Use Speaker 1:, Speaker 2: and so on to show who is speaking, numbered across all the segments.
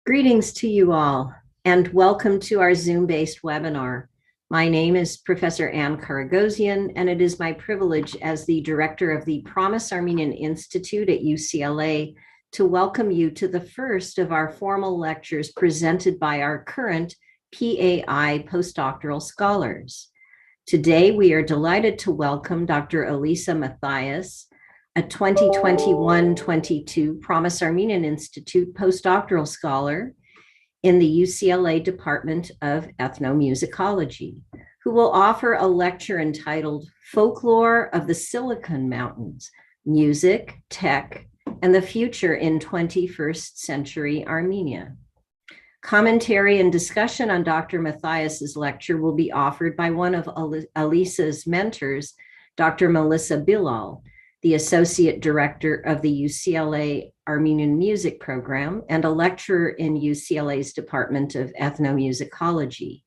Speaker 1: Greetings to you all, and welcome to our Zoom-based webinar. My name is Professor Ann Karagosian, and it is my privilege as the director of the Promise Armenian Institute at UCLA to welcome you to the first of our formal lectures presented by our current PAI postdoctoral scholars. Today, we are delighted to welcome Dr. Elisa Mathias, a 2021-22 Promise Armenian Institute postdoctoral scholar in the UCLA Department of Ethnomusicology, who will offer a lecture entitled Folklore of the Silicon Mountains, Music, Tech, and the Future in 21st Century Armenia. Commentary and discussion on Dr. Mathias's lecture will be offered by one of Elisa's mentors, Dr. Melissa Bilal, the Associate Director of the UCLA Armenian Music Program and a lecturer in UCLA's Department of Ethnomusicology.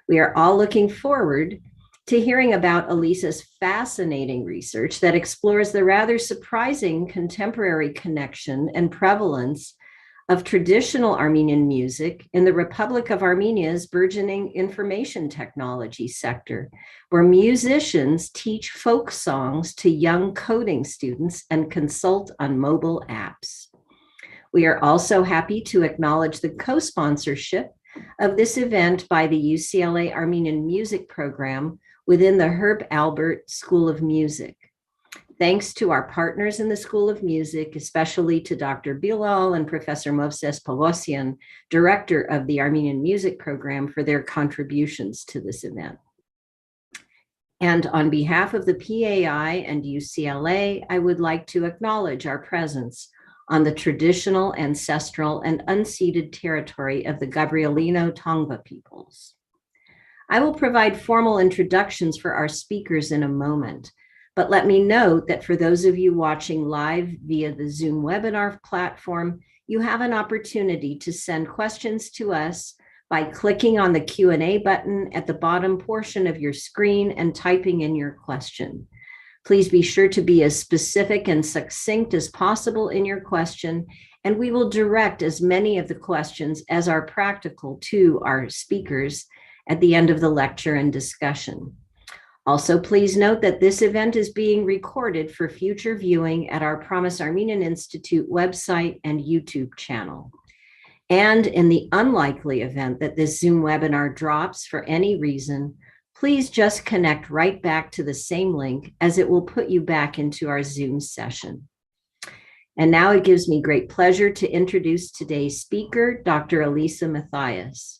Speaker 1: We are all looking forward to hearing about Elisa's fascinating research that explores the rather surprising contemporary connection and prevalence of traditional Armenian music in the Republic of Armenia's burgeoning information technology sector, where musicians teach folk songs to young coding students and consult on mobile apps. We are also happy to acknowledge the co-sponsorship of this event by the UCLA Armenian Music Program within the Herb Albert School of Music. Thanks to our partners in the School of Music, especially to Dr. Bilal and Professor Movses Pogosyan, Director of the Armenian Music Program, for their contributions to this event. And on behalf of the PAI and UCLA, I would like to acknowledge our presence on the traditional, ancestral, and unceded territory of the Gabrielino Tongva peoples. I will provide formal introductions for our speakers in a moment, but let me note that for those of you watching live via the Zoom webinar platform, you have an opportunity to send questions to us by clicking on the Q&A button at the bottom portion of your screen and typing in your question. Please be sure to be as specific and succinct as possible in your question, and we will direct as many of the questions as are practical to our speakers at the end of the lecture and discussion. Also, please note that this event is being recorded for future viewing at our Promise Armenian Institute website and YouTube channel. And in the unlikely event that this Zoom webinar drops for any reason, please just connect right back to the same link, as it will put you back into our Zoom session. And now it gives me great pleasure to introduce today's speaker, Dr. Elisa Mathias.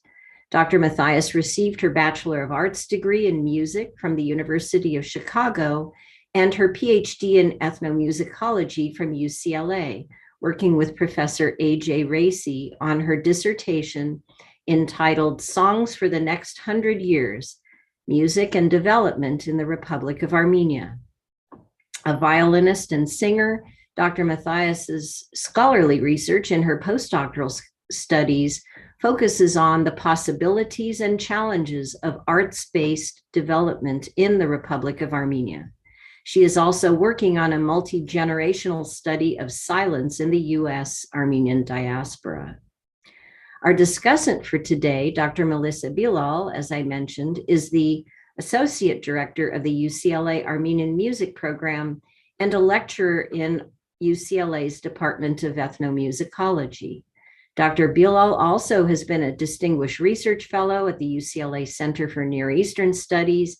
Speaker 1: Dr. Mathias received her Bachelor of Arts degree in music from the University of Chicago and her PhD in ethnomusicology from UCLA, working with Professor A.J. Racy on her dissertation entitled Songs for the Next 100 Years, Music and Development in the Republic of Armenia. A violinist and singer, Dr. Mathias's scholarly research in her postdoctoral studies focuses on the possibilities and challenges of arts-based development in the Republic of Armenia. She is also working on a multi-generational study of silence in the US Armenian diaspora. Our discussant for today, Dr. Melissa Bilal, as I mentioned, is the Associate Director of the UCLA Armenian Music Program and a lecturer in UCLA's Department of Ethnomusicology. Dr. Bilal also has been a distinguished research fellow at the UCLA Center for Near Eastern Studies,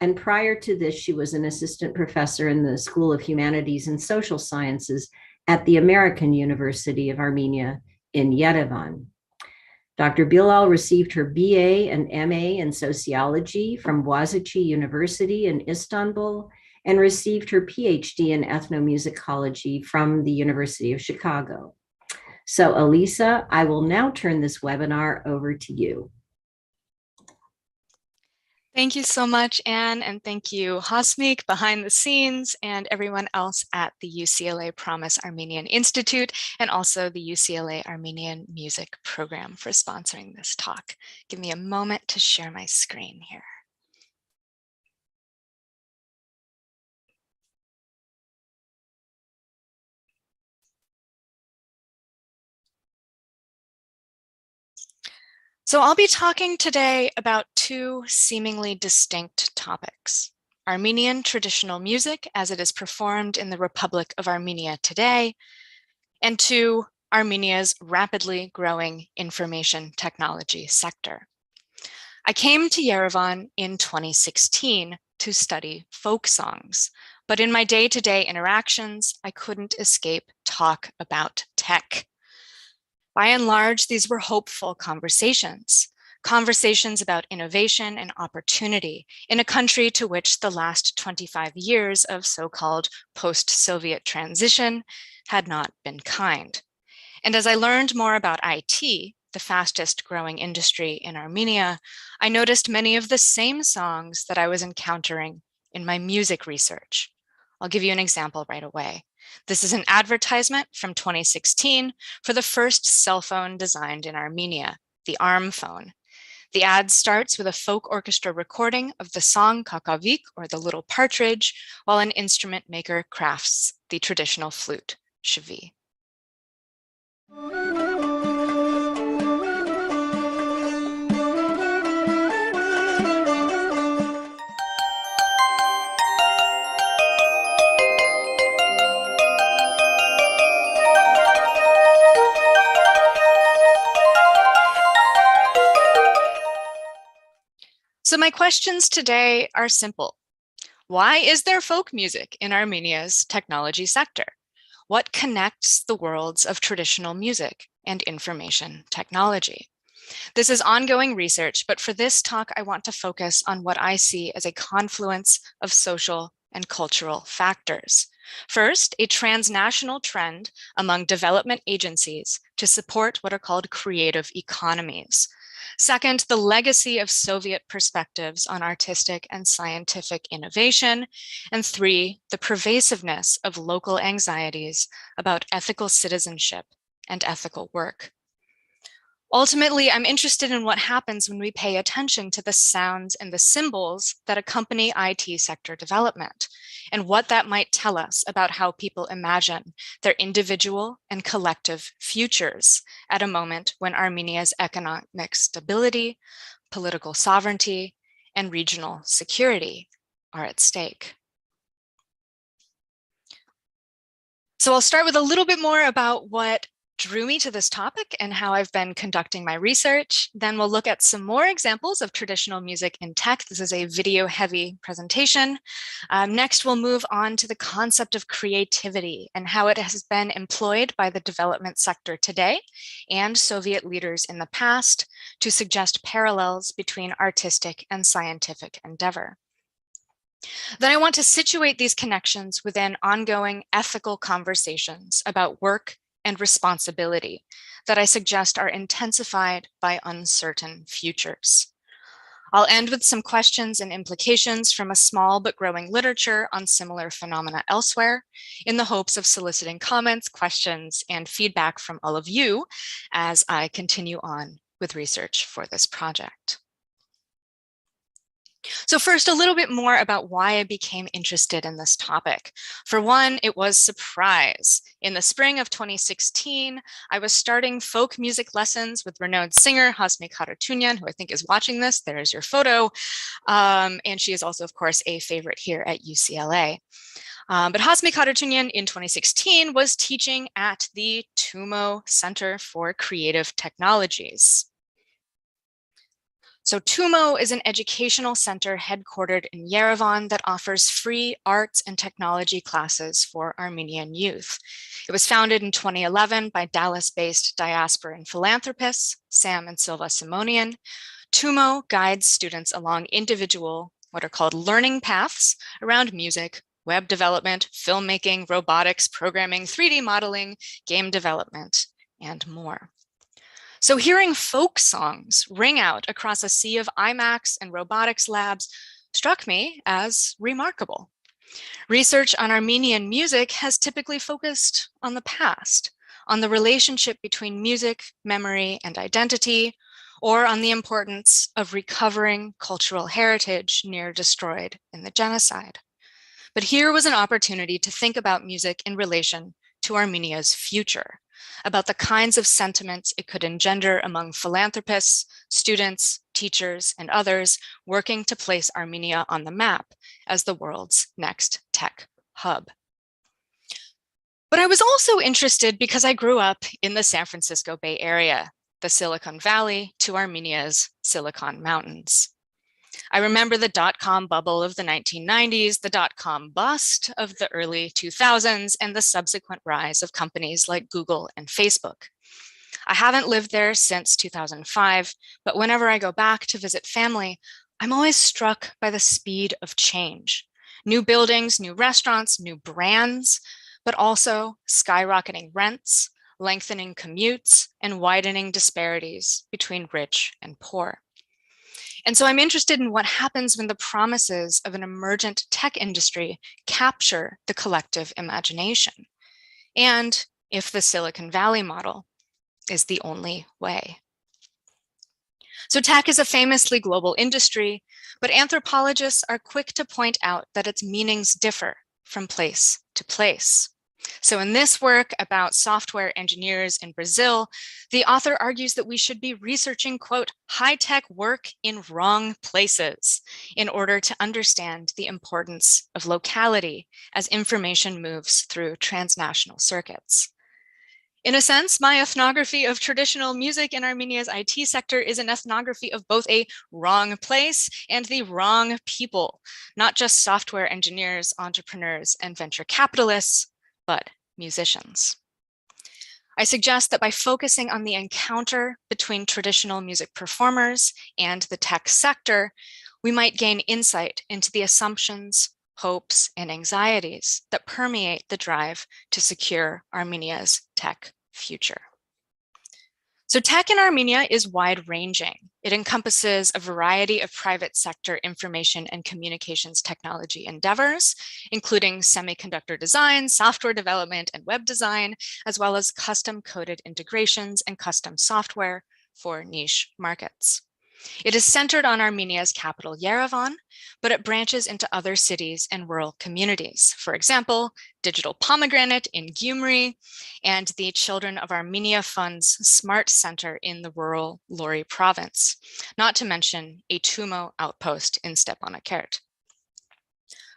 Speaker 1: and prior to this, she was an assistant professor in the School of Humanities and Social Sciences at the American University of Armenia in Yerevan. Dr. Bilal received her BA and MA in sociology from Boğaziçi University in Istanbul and received her PhD in ethnomusicology from the University of Chicago. So, Elisa, I will now turn this webinar over to you.
Speaker 2: Thank you so much, Anne, and thank you, Hasmik, behind the scenes, and everyone else at the UCLA Promise Armenian Institute, and also the UCLA Armenian Music Program for sponsoring this talk. Give me a moment to share my screen here. So I'll be talking today about two seemingly distinct topics: Armenian traditional music as it is performed in the Republic of Armenia today, and two, Armenia's rapidly growing information technology sector. I came to Yerevan in 2016 to study folk songs, but in my day-to-day interactions, I couldn't escape talk about tech. By and large, these were hopeful conversations about innovation and opportunity in a country to which the last 25 years of so-called post-Soviet transition had not been kind. And as I learned more about IT, the fastest growing industry in Armenia, I noticed many of the same songs that I was encountering in my music research. I'll give you an example right away. This is an advertisement from 2016 for the first cell phone designed in Armenia, the ARM phone. The ad starts with a folk orchestra recording of the song Kakavik, or the Little Partridge, while an instrument maker crafts the traditional flute, shvi. So my questions today are simple. Why is there folk music in Armenia's technology sector? What connects the worlds of traditional music and information technology? This is ongoing research, but for this talk, I want to focus on what I see as a confluence of social and cultural factors. First, a transnational trend among development agencies to support what are called creative economies. Second, the legacy of Soviet perspectives on artistic and scientific innovation. And three, the pervasiveness of local anxieties about ethical citizenship and ethical work. Ultimately, I'm interested in what happens when we pay attention to the sounds and the symbols that accompany IT sector development, and what that might tell us about how people imagine their individual and collective futures at a moment when Armenia's economic stability, political sovereignty, and regional security are at stake. So I'll start with a little bit more about what drew me to this topic and how I've been conducting my research. Then we'll look at some more examples of traditional music in tech. This is a video-heavy presentation. Next, we'll move on to the concept of creativity and how it has been employed by the development sector today and Soviet leaders in the past to suggest parallels between artistic and scientific endeavor. Then I want to situate these connections within ongoing ethical conversations about work and responsibility that I suggest are intensified by uncertain futures. I'll end with some questions and implications from a small but growing literature on similar phenomena elsewhere, in the hopes of soliciting comments, questions, and feedback from all of you as I continue on with research for this project. So first, a little bit more about why I became interested in this topic. For one, it was surprise. In the spring of 2016, I was starting folk music lessons with renowned singer Havanesian, who I think is watching this. There's your photo. And she is also, of course, a favorite here at UCLA. But Havanesian in 2016 was teaching at the TUMO Center for Creative Technologies. So TUMO is an educational center headquartered in Yerevan that offers free arts and technology classes for Armenian youth. It was founded in 2011 by Dallas-based diasporan philanthropists, Sam and Silva Simonian. TUMO guides students along individual, what are called learning paths around music, web development, filmmaking, robotics, programming, 3D modeling, game development, and more. So hearing folk songs ring out across a sea of IMAX and robotics labs struck me as remarkable. Research on Armenian music has typically focused on the past, on the relationship between music, memory, and identity, or on the importance of recovering cultural heritage near destroyed in the genocide. But here was an opportunity to think about music in relation to Armenia's future, about the kinds of sentiments it could engender among philanthropists, students, teachers, and others working to place Armenia on the map as the world's next tech hub. But I was also interested because I grew up in the San Francisco Bay Area, the Silicon Valley to Armenia's Silicon Mountains. I remember the dot-com bubble of the 1990s, the dot-com bust of the early 2000s, and the subsequent rise of companies like Google and Facebook. I haven't lived there since 2005, but whenever I go back to visit family, I'm always struck by the speed of change. New buildings, new restaurants, new brands, but also skyrocketing rents, lengthening commutes, and widening disparities between rich and poor. And so I'm interested in what happens when the promises of an emergent tech industry capture the collective imagination, and if the Silicon Valley model is the only way. So tech is a famously global industry, but anthropologists are quick to point out that its meanings differ from place to place. So in this work about software engineers in Brazil, the author argues that we should be researching, quote, high-tech work in wrong places in order to understand the importance of locality as information moves through transnational circuits. In a sense, my ethnography of traditional music in Armenia's IT sector is an ethnography of both a wrong place and the wrong people, not just software engineers, entrepreneurs, and venture capitalists, but musicians. I suggest that by focusing on the encounter between traditional music performers and the tech sector, we might gain insight into the assumptions, hopes, and anxieties that permeate the drive to secure Armenia's tech future. So tech in Armenia is wide-ranging. It encompasses a variety of private sector information and communications technology endeavors, including semiconductor design, software development, and web design, as well as custom-coded integrations and custom software for niche markets. It is centered on Armenia's capital, Yerevan, but it branches into other cities and rural communities. For example, Digital Pomegranate in Gyumri and the Children of Armenia Fund's Smart Center in the rural Lori province, not to mention a Tumo outpost in Stepanakert.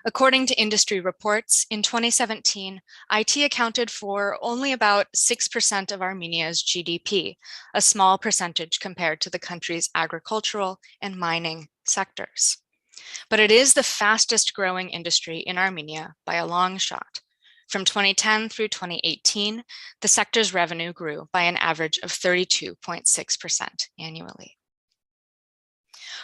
Speaker 2: According to industry reports, in 2017, IT accounted for only about 6% of Armenia's GDP, a small percentage compared to the country's agricultural and mining sectors. But it is the fastest growing industry in Armenia by a long shot. From 2010 through 2018, the sector's revenue grew by an average of 32.6% annually.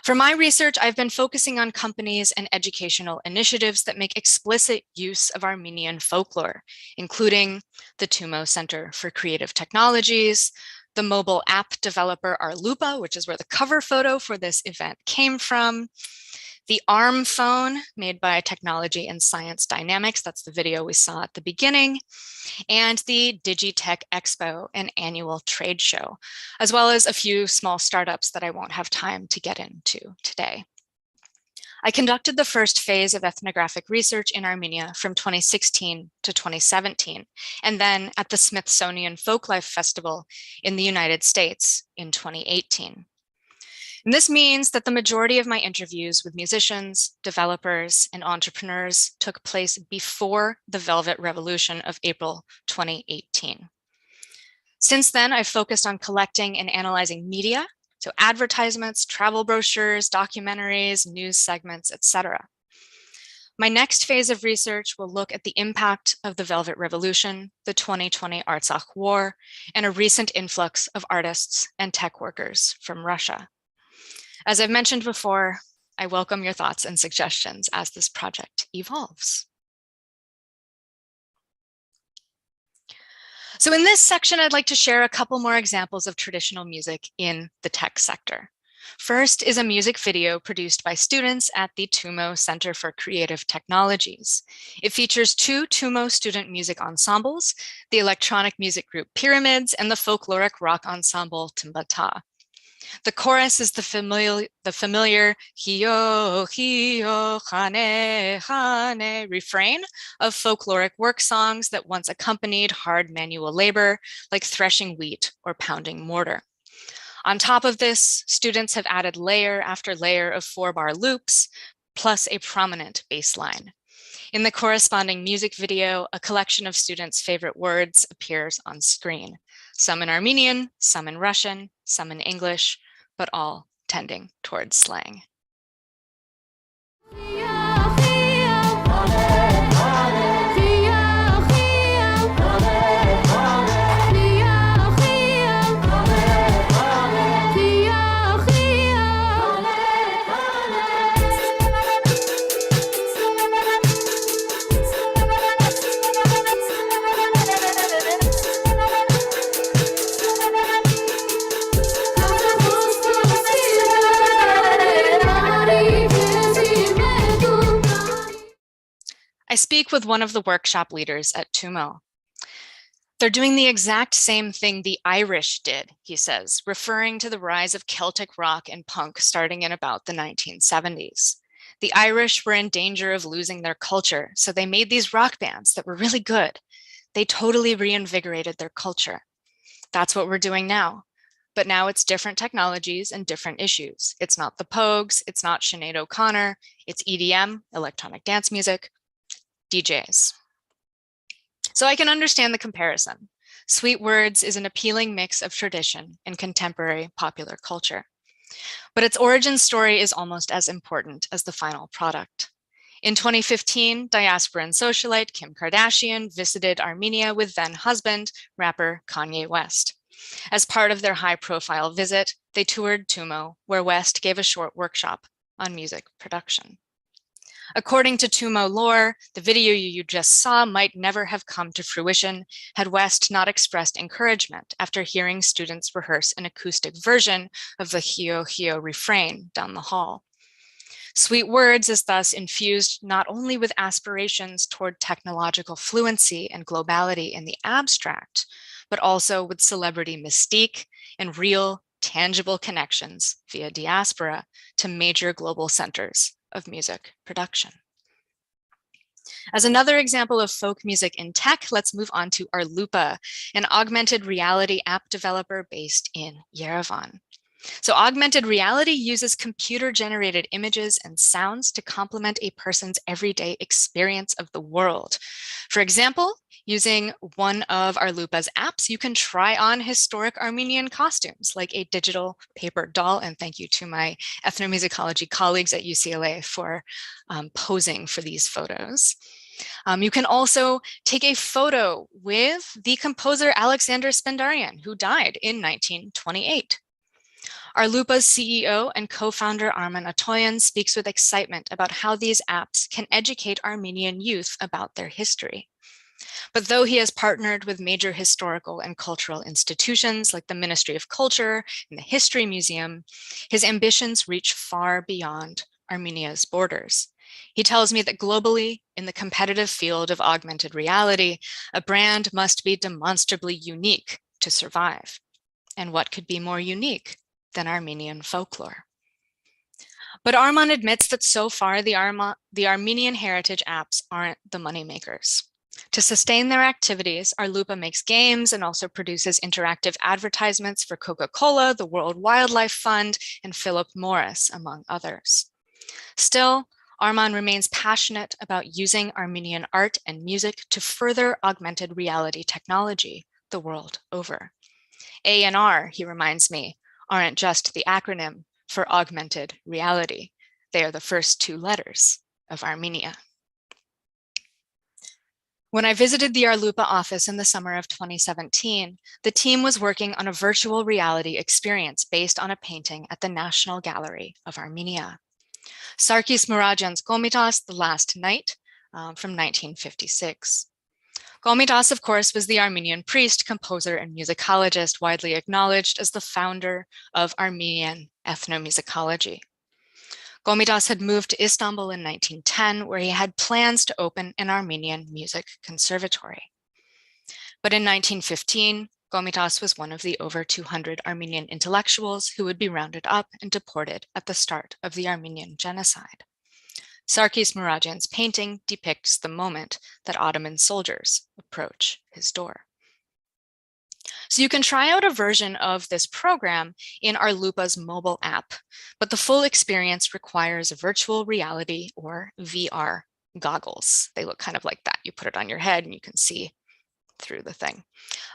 Speaker 2: For my research, I've been focusing on companies and educational initiatives that make explicit use of Armenian folklore, including the Tumo Center for Creative Technologies, the mobile app developer Arlupa, which is where the cover photo for this event came from, the ARM phone made by Technology and Science Dynamics, that's the video we saw at the beginning, and the Digitech Expo, an annual trade show, as well as a few small startups that I won't have time to get into today. I conducted the first phase of ethnographic research in Armenia from 2016 to 2017, and then at the Smithsonian Folklife Festival in the United States in 2018. And this means that the majority of my interviews with musicians, developers, and entrepreneurs took place before the Velvet Revolution of April 2018. Since then, I've focused on collecting and analyzing media, so advertisements, travel brochures, documentaries, news segments, etc. My next phase of research will look at the impact of the Velvet Revolution, the 2020 Artsakh War, and a recent influx of artists and tech workers from Russia. As I've mentioned before, I welcome your thoughts and suggestions as this project evolves. So in this section, I'd like to share a couple more examples of traditional music in the tech sector. First is a music video produced by students at the Tumo Center for Creative Technologies. It features two Tumo student music ensembles, the electronic music group Pyramids and the folkloric rock ensemble Timbata. The chorus is the familiar hio, hio, hane, hane refrain of folkloric work songs that once accompanied hard manual labor, like threshing wheat or pounding mortar. On top of this, students have added layer after layer of 4-bar loops, plus a prominent bass line. In the corresponding music video, a collection of students' favorite words appears on screen, some in Armenian, some in Russian, some in English, but all tending towards slang. I speak with one of the workshop leaders at TUMO. They're doing the exact same thing the Irish did, he says, referring to the rise of Celtic rock and punk starting in about the 1970s. The Irish were in danger of losing their culture, so they made these rock bands that were really good. They totally reinvigorated their culture. That's what we're doing now. But now it's different technologies and different issues. It's not the Pogues, it's not Sinead O'Connor, it's EDM, electronic dance music, DJs. So I can understand the comparison. Sweet Words is an appealing mix of tradition and contemporary popular culture. But its origin story is almost as important as the final product. In 2015, diasporan socialite Kim Kardashian visited Armenia with then-husband, rapper Kanye West. As part of their high-profile visit, they toured TUMO, where West gave a short workshop on music production. According to TUMO lore, the video you just saw might never have come to fruition had West not expressed encouragement after hearing students rehearse an acoustic version of the Hio Hio refrain down the hall. Sweet Words is thus infused not only with aspirations toward technological fluency and globality in the abstract, but also with celebrity mystique and real, tangible connections via diaspora to major global centers of music production. As another example of folk music in tech, let's move on to Arlupa, an augmented reality app developer based in Yerevan. So augmented reality uses computer-generated images and sounds to complement a person's everyday experience of the world. For example, using one of Arlupa's apps, you can try on historic Armenian costumes like a digital paper doll. And thank you to my ethnomusicology colleagues at UCLA for posing for these photos. You can also take a photo with the composer Alexander Spendarian, who died in 1928. Arlupa's CEO and co-founder Arman Atoyan speaks with excitement about how these apps can educate Armenian youth about their history. But though he has partnered with major historical and cultural institutions like the Ministry of Culture and the History Museum, his ambitions reach far beyond Armenia's borders. He tells me that globally, in the competitive field of augmented reality, a brand must be demonstrably unique to survive. And what could be more unique than Armenian folklore? But Arman admits that so far the Armenian heritage apps aren't the moneymakers. To sustain their activities, Arlupa makes games and also produces interactive advertisements for Coca-Cola, the World Wildlife Fund, and Philip Morris, among others. Still, Arman remains passionate about using Armenian art and music to further augmented reality technology the world over. A and R, he reminds me, aren't just the acronym for augmented reality. They are the first two letters of Armenia. When I visited the Arlupa office in the summer of 2017, the team was working on a virtual reality experience based on a painting at the National Gallery of Armenia. Sarkis Murajan's Komitas, The Last Night, from 1956. Komitas, of course, was the Armenian priest, composer, and musicologist widely acknowledged as the founder of Armenian ethnomusicology. Komitas had moved to Istanbul in 1910, where he had plans to open an Armenian music conservatory. But in 1915, Komitas was one of the over 200 Armenian intellectuals who would be rounded up and deported at the start of the Armenian genocide. Sarkis Muradyan's painting depicts the moment that Ottoman soldiers approach his door. So you can try out a version of this program in Arlupa's mobile app, but the full experience requires virtual reality or VR goggles. They look kind of like that. You put it on your head and you can see through the thing.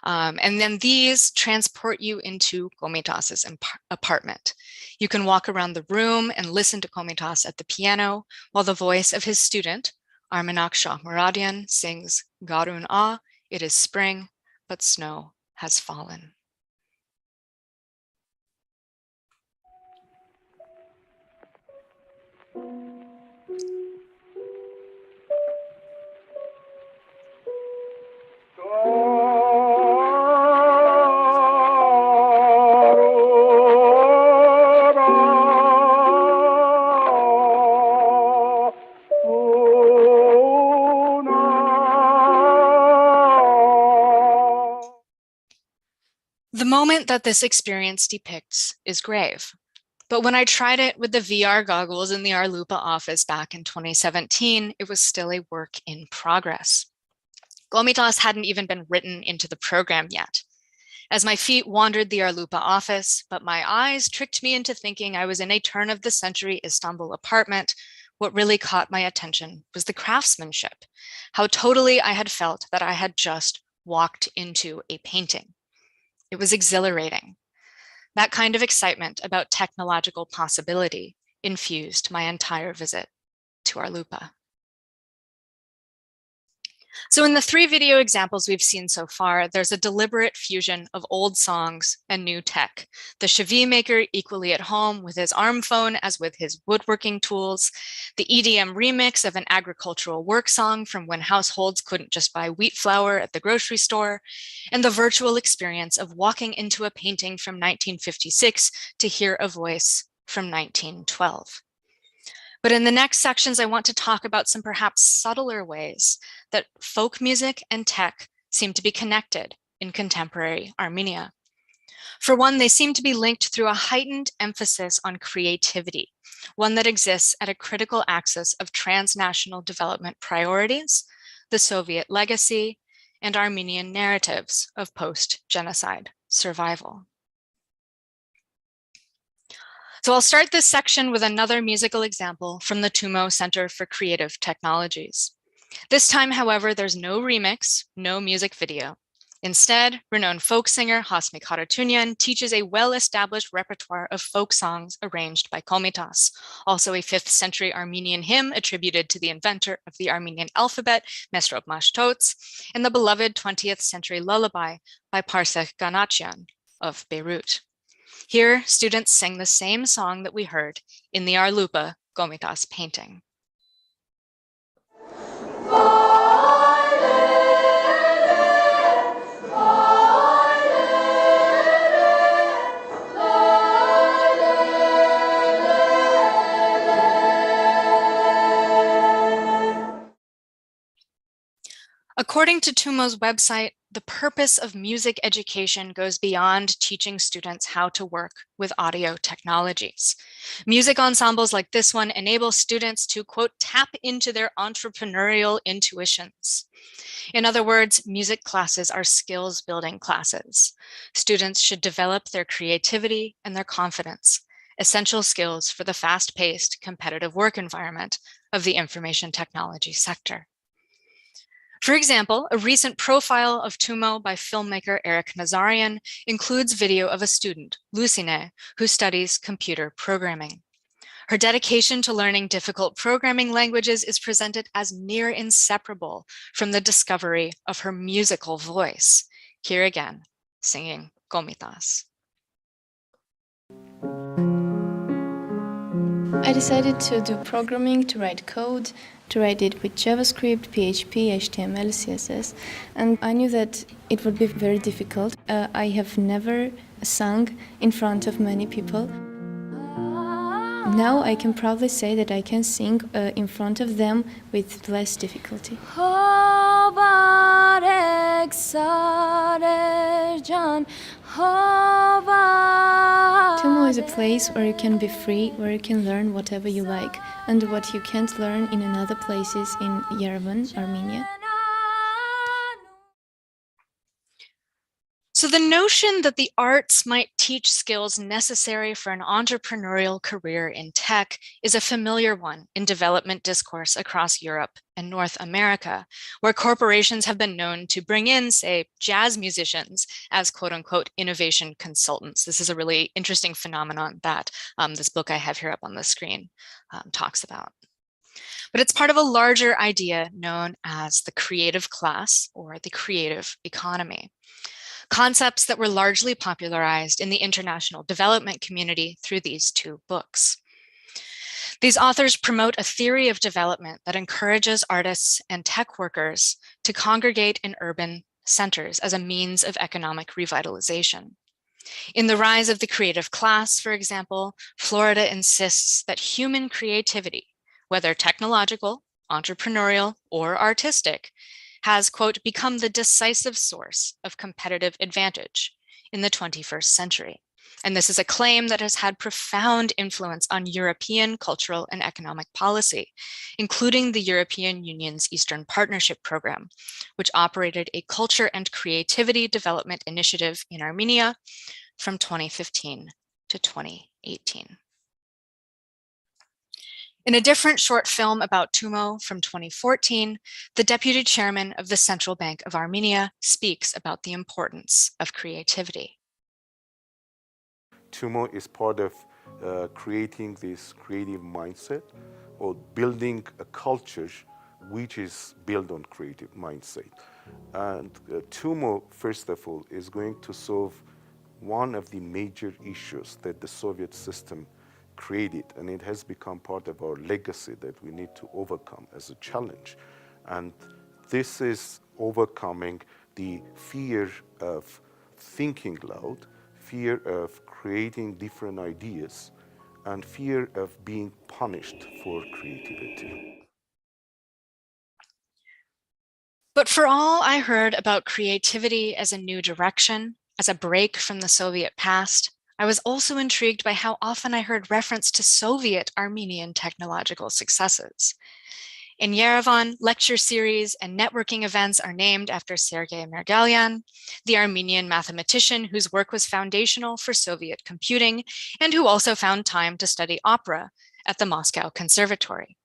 Speaker 2: And then these transport you into Komitas's apartment. You can walk around the room and listen to Komitas at the piano while the voice of his student, Armenak Shah Muradyan, sings Garun A, it is spring, but snow has fallen. The moment that this experience depicts is grave. But when I tried it with the VR goggles in the Arlupa office back in 2017, it was still a work in progress. Komitas hadn't even been written into the program yet. As my feet wandered the Arlupa office, but my eyes tricked me into thinking I was in a turn-of-the-century Istanbul apartment, what really caught my attention was the craftsmanship, how totally I had felt that I had just walked into a painting. It was exhilarating. That kind of excitement about technological possibility infused my entire visit to Arlupa. So in the 3 video examples we've seen so far, there's a deliberate fusion of old songs and new tech. The Shavi maker equally at home with his arm phone as with his woodworking tools, the EDM remix of an agricultural work song from when households couldn't just buy wheat flour at the grocery store, and the virtual experience of walking into a painting from 1956 to hear a voice from 1912. But in the next sections, I want to talk about some perhaps subtler ways that folk music and tech seem to be connected in contemporary Armenia. For one, they seem to be linked through a heightened emphasis on creativity, one that exists at a critical axis of transnational development priorities, the Soviet legacy, and Armenian narratives of post-genocide survival. So I'll start this section with another musical example from the Tumo Center for Creative Technologies. This time, however, there's no remix, no music video. Instead, renowned folk singer Havanesian Karatunyan teaches a well-established repertoire of folk songs arranged by Komitas, also a 5th century Armenian hymn attributed to the inventor of the Armenian alphabet, Mesrop Mashtots, and the beloved 20th century lullaby by Parsek Ganachyan of Beirut. Here, students sing the same song that we heard in the Arlupa Komitas painting. According to Tumo's website, the purpose of music education goes beyond teaching students how to work with audio technologies. Music ensembles like this one enable students to, quote, tap into their entrepreneurial intuitions. In other words, music classes are skills building classes. Students should develop their creativity and their confidence, essential skills for the fast-paced, competitive work environment of the information technology sector. For example, a recent profile of Tumo by filmmaker Eric Nazarian includes video of a student, Lucine, who studies computer programming. Her dedication to learning difficult programming languages is presented as near inseparable from the discovery of her musical voice. Here again, singing Komitas.
Speaker 3: I decided to do programming, to write code, to write it with JavaScript, PHP, HTML, CSS, and I knew that it would be very difficult. I have never sung in front of many people. Now I can proudly say that I can sing in front of them with less difficulty.
Speaker 4: Oh,
Speaker 3: Tumo is a place where you can be free, where you can learn whatever you like, and what you can't learn in another places in Yerevan, Armenia.
Speaker 2: So the notion that the arts might teach skills necessary for an entrepreneurial career in tech is a familiar one in development discourse across Europe and North America, where corporations have been known to bring in, say, jazz musicians as quote unquote innovation consultants. This is a really interesting phenomenon that this book I have here up on the screen talks about. But it's part of a larger idea known as the creative class or the creative economy. Concepts that were largely popularized in the international development community through these two books. These authors promote a theory of development that encourages artists and tech workers to congregate in urban centers as a means of economic revitalization. In The Rise of the Creative Class, for example, Florida insists that human creativity, whether technological, entrepreneurial, or artistic, has, quote, become the decisive source of competitive advantage in the 21st century. And this is a claim that has had profound influence on European cultural and economic policy, including the European Union's Eastern Partnership Program, which operated a culture and creativity development initiative in Armenia from 2015 to 2018. In a different short film about Tumo from 2014, the deputy chairman of the Central Bank of Armenia speaks about the importance of creativity.
Speaker 4: Tumo is part of creating this creative mindset or building a culture which is built on creative mindset. And Tumo, first of all, is going to solve one of the major issues that the Soviet system created, and it has become part of our legacy that we need to overcome as a challenge. And this is overcoming the fear of thinking loud, fear of creating different ideas, and fear of being punished for creativity.
Speaker 2: But for all I heard about creativity as a new direction, as a break from the Soviet past, I was also intrigued by how often I heard reference to Soviet Armenian technological successes. In Yerevan, lecture series and networking events are named after Sergei Mergalyan, the Armenian mathematician whose work was foundational for Soviet computing and who also found time to study opera at the Moscow Conservatory.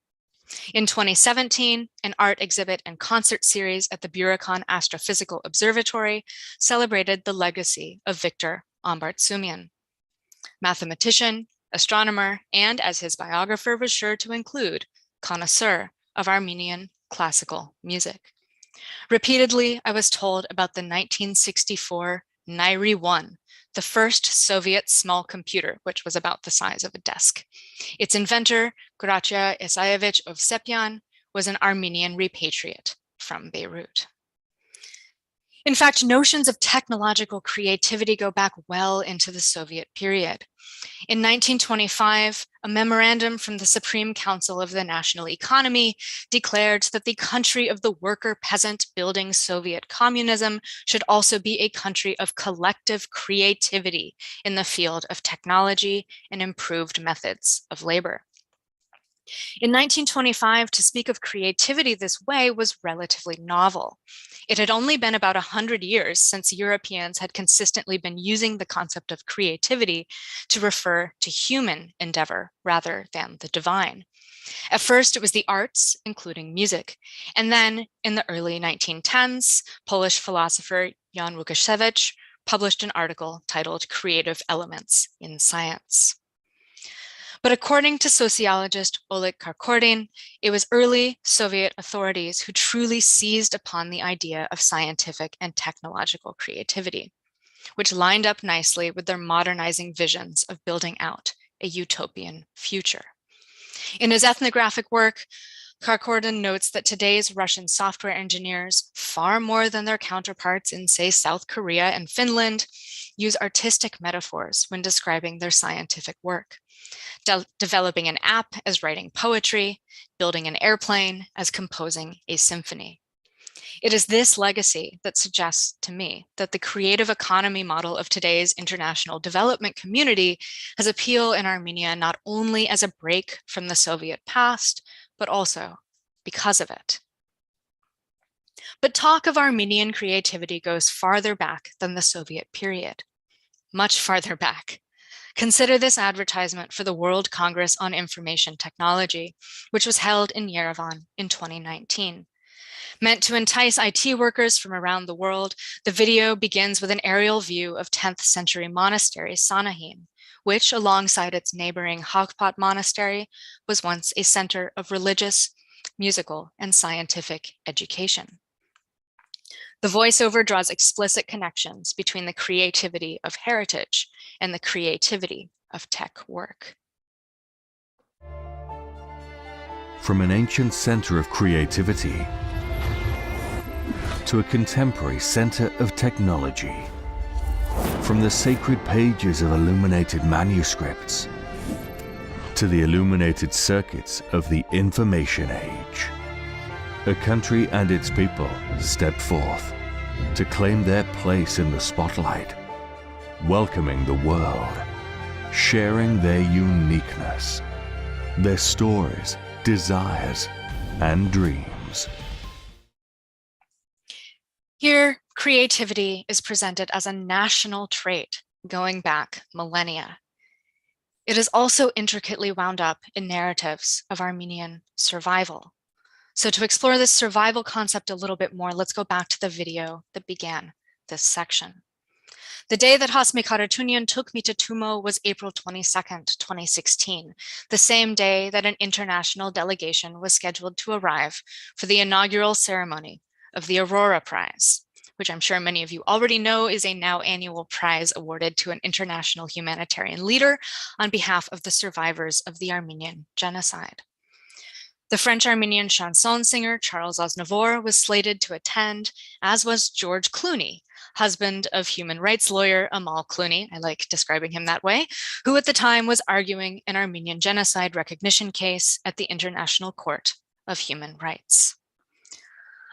Speaker 2: In 2017, an art exhibit and concert series at the Burakhan Astrophysical Observatory celebrated the legacy of Victor Ambartsumian, mathematician, astronomer, and, as his biographer was sure to include, connoisseur of Armenian classical music. Repeatedly, I was told about the 1964 Nairi 1, the first Soviet small computer, which was about the size of a desk. Its inventor, Gracia Isayevich Ovsepyan, was an Armenian repatriate from Beirut. In fact, notions of technological creativity go back well into the Soviet period. In 1925, a memorandum from the Supreme Council of the National Economy declared that the country of the worker peasant building Soviet communism should also be a country of collective creativity in the field of technology and improved methods of labor. In 1925, to speak of creativity this way was relatively novel. It had only been about 100 years since Europeans had consistently been using the concept of creativity to refer to human endeavor rather than the divine. At first, it was the arts, including music. And then in the early 1910s, Polish philosopher Jan Łukasiewicz published an article titled Creative Elements in Science. But according to sociologist Oleg Karkordin, it was early Soviet authorities who truly seized upon the idea of scientific and technological creativity, which lined up nicely with their modernizing visions of building out a utopian future. In his ethnographic work, Karkordin notes that today's Russian software engineers, far more than their counterparts in, say, South Korea and Finland, use artistic metaphors when describing their scientific work. Developing an app as writing poetry, building an airplane as composing a symphony. It is this legacy that suggests to me that the creative economy model of today's international development community has appeal in Armenia not only as a break from the Soviet past, but also because of it. But talk of Armenian creativity goes farther back than the Soviet period, much farther back. Consider this advertisement for the World Congress on Information Technology, which was held in Yerevan in 2019. Meant to entice IT workers from around the world, the video begins with an aerial view of 10th century monastery Sanahin, which, alongside its neighboring Hagpat monastery, was once a center of religious, musical, and scientific education. The voiceover draws explicit connections between the creativity of heritage and the creativity of tech work.
Speaker 5: From an ancient center of creativity to a contemporary center of technology, from the sacred pages of illuminated manuscripts to the illuminated circuits of the information age, a country and its people step forth to claim their place in the spotlight, welcoming the world, sharing their uniqueness, their stories, desires, and dreams.
Speaker 2: Here, creativity is presented as a national trait going back millennia. It is also intricately wound up in narratives of Armenian survival. So to explore this survival concept a little bit more, let's go back to the video that began this section. The day that Hasmi Karatunyan took me to Tumo was April 22nd, 2016, the same day that an international delegation was scheduled to arrive for the inaugural ceremony of the Aurora Prize, which I'm sure many of you already know is a now annual prize awarded to an international humanitarian leader on behalf of the survivors of the Armenian genocide. The French-Armenian chanson singer Charles Aznavour was slated to attend, as was George Clooney, husband of human rights lawyer Amal Clooney, I like describing him that way, who at the time was arguing an Armenian genocide recognition case at the International Court of Human Rights.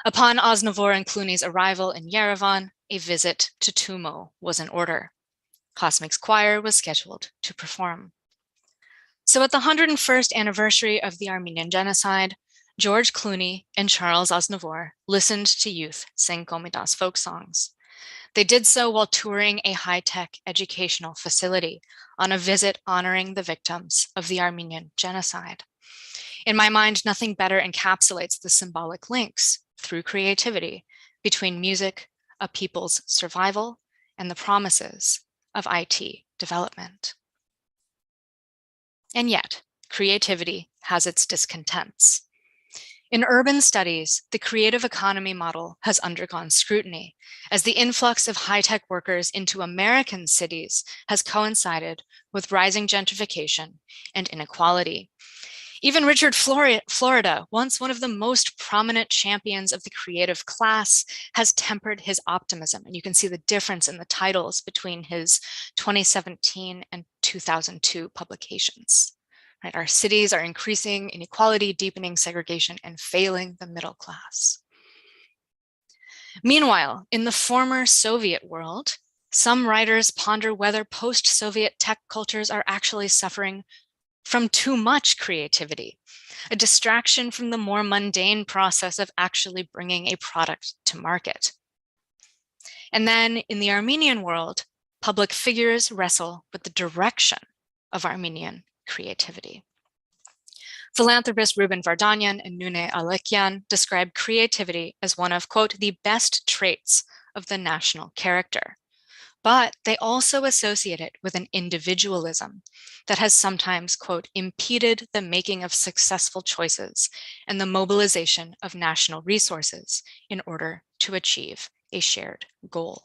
Speaker 2: Upon Aznavour and Clooney's arrival in Yerevan, a visit to Tumo was in order. Cosmic's choir was scheduled to perform. So at the 101st anniversary of the Armenian genocide, George Clooney and Charles Aznavour listened to youth sing Komitas folk songs. They did so while touring a high-tech educational facility on a visit honoring the victims of the Armenian genocide. In my mind, nothing better encapsulates the symbolic links through creativity between music, a people's survival, and the promises of IT development. And yet, creativity has its discontents. In urban studies, the creative economy model has undergone scrutiny as the influx of high-tech workers into American cities has coincided with rising gentrification and inequality. Even Richard Florida, once one of the most prominent champions of the creative class, has tempered his optimism. And you can see the difference in the titles between his 2017 and 2002 publications. Right? Our cities are increasing inequality, deepening segregation, and failing the middle class. Meanwhile, in the former Soviet world, some writers ponder whether post-Soviet tech cultures are actually suffering from too much creativity, a distraction from the more mundane process of actually bringing a product to market. And then in the Armenian world, public figures wrestle with the direction of Armenian creativity. Philanthropists Ruben Vardanyan and Nune Alekian describe creativity as one of, quote, the best traits of the national character. But they also associate it with an individualism that has sometimes, quote, impeded the making of successful choices and the mobilization of national resources in order to achieve a shared goal.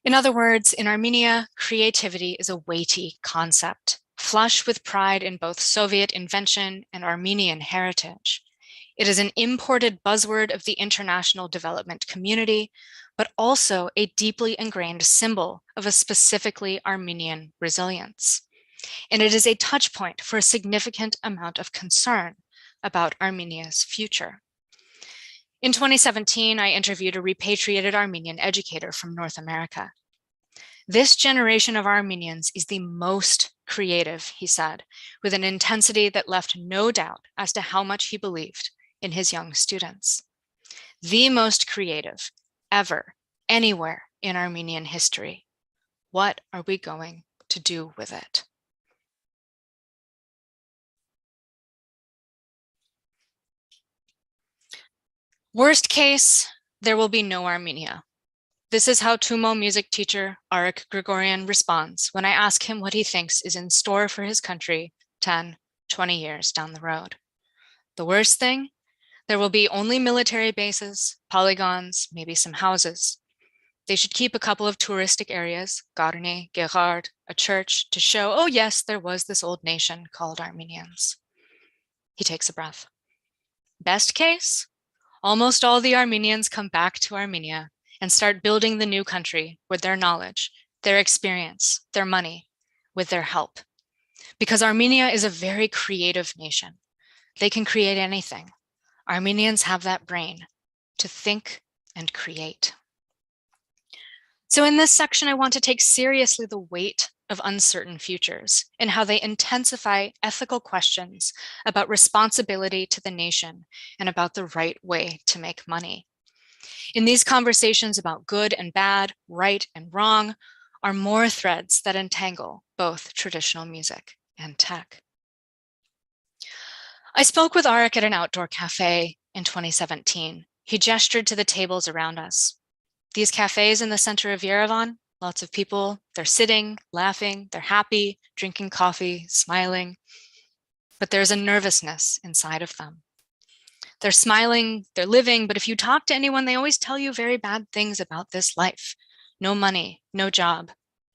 Speaker 2: In other words, in Armenia, creativity is a weighty concept, flush with pride in both Soviet invention and Armenian heritage. It is an imported buzzword of the international development community, but also a deeply ingrained symbol of a specifically Armenian resilience. And it is a touch point for a significant amount of concern about Armenia's future. In 2017, I interviewed a repatriated Armenian educator from North America. This generation of Armenians is the most creative, he said, with an intensity that left no doubt as to how much he believed in his young students. The most creative ever, anywhere in Armenian history. What are we going to do with it? Worst case, there will be no Armenia. This is how Tumo music teacher Arik Grigorian responds when I ask him what he thinks is in store for his country 10, 20 years down the road. The worst thing, there will be only military bases, polygons, maybe some houses. They should keep a couple of touristic areas, Garni, Gerard, a church, to show, oh yes, there was this old nation called Armenians. He takes a breath. Best case, almost all the Armenians come back to Armenia and start building the new country with their knowledge, their experience, their money, with their help. Because Armenia is a very creative nation. They can create anything. Armenians have that brain to think and create. So in this section, I want to take seriously the weight of uncertain futures and how they intensify ethical questions about responsibility to the nation and about the right way to make money. In these conversations about good and bad, right and wrong, are more threads that entangle both traditional music and tech. I spoke with Arik at an outdoor cafe in 2017. He gestured to the tables around us. These cafes in the center of Yerevan, lots of people, they're sitting, laughing, they're happy, drinking coffee, smiling, but there's a nervousness inside of them. They're smiling, they're living, but if you talk to anyone, they always tell you very bad things about this life. No money, no job.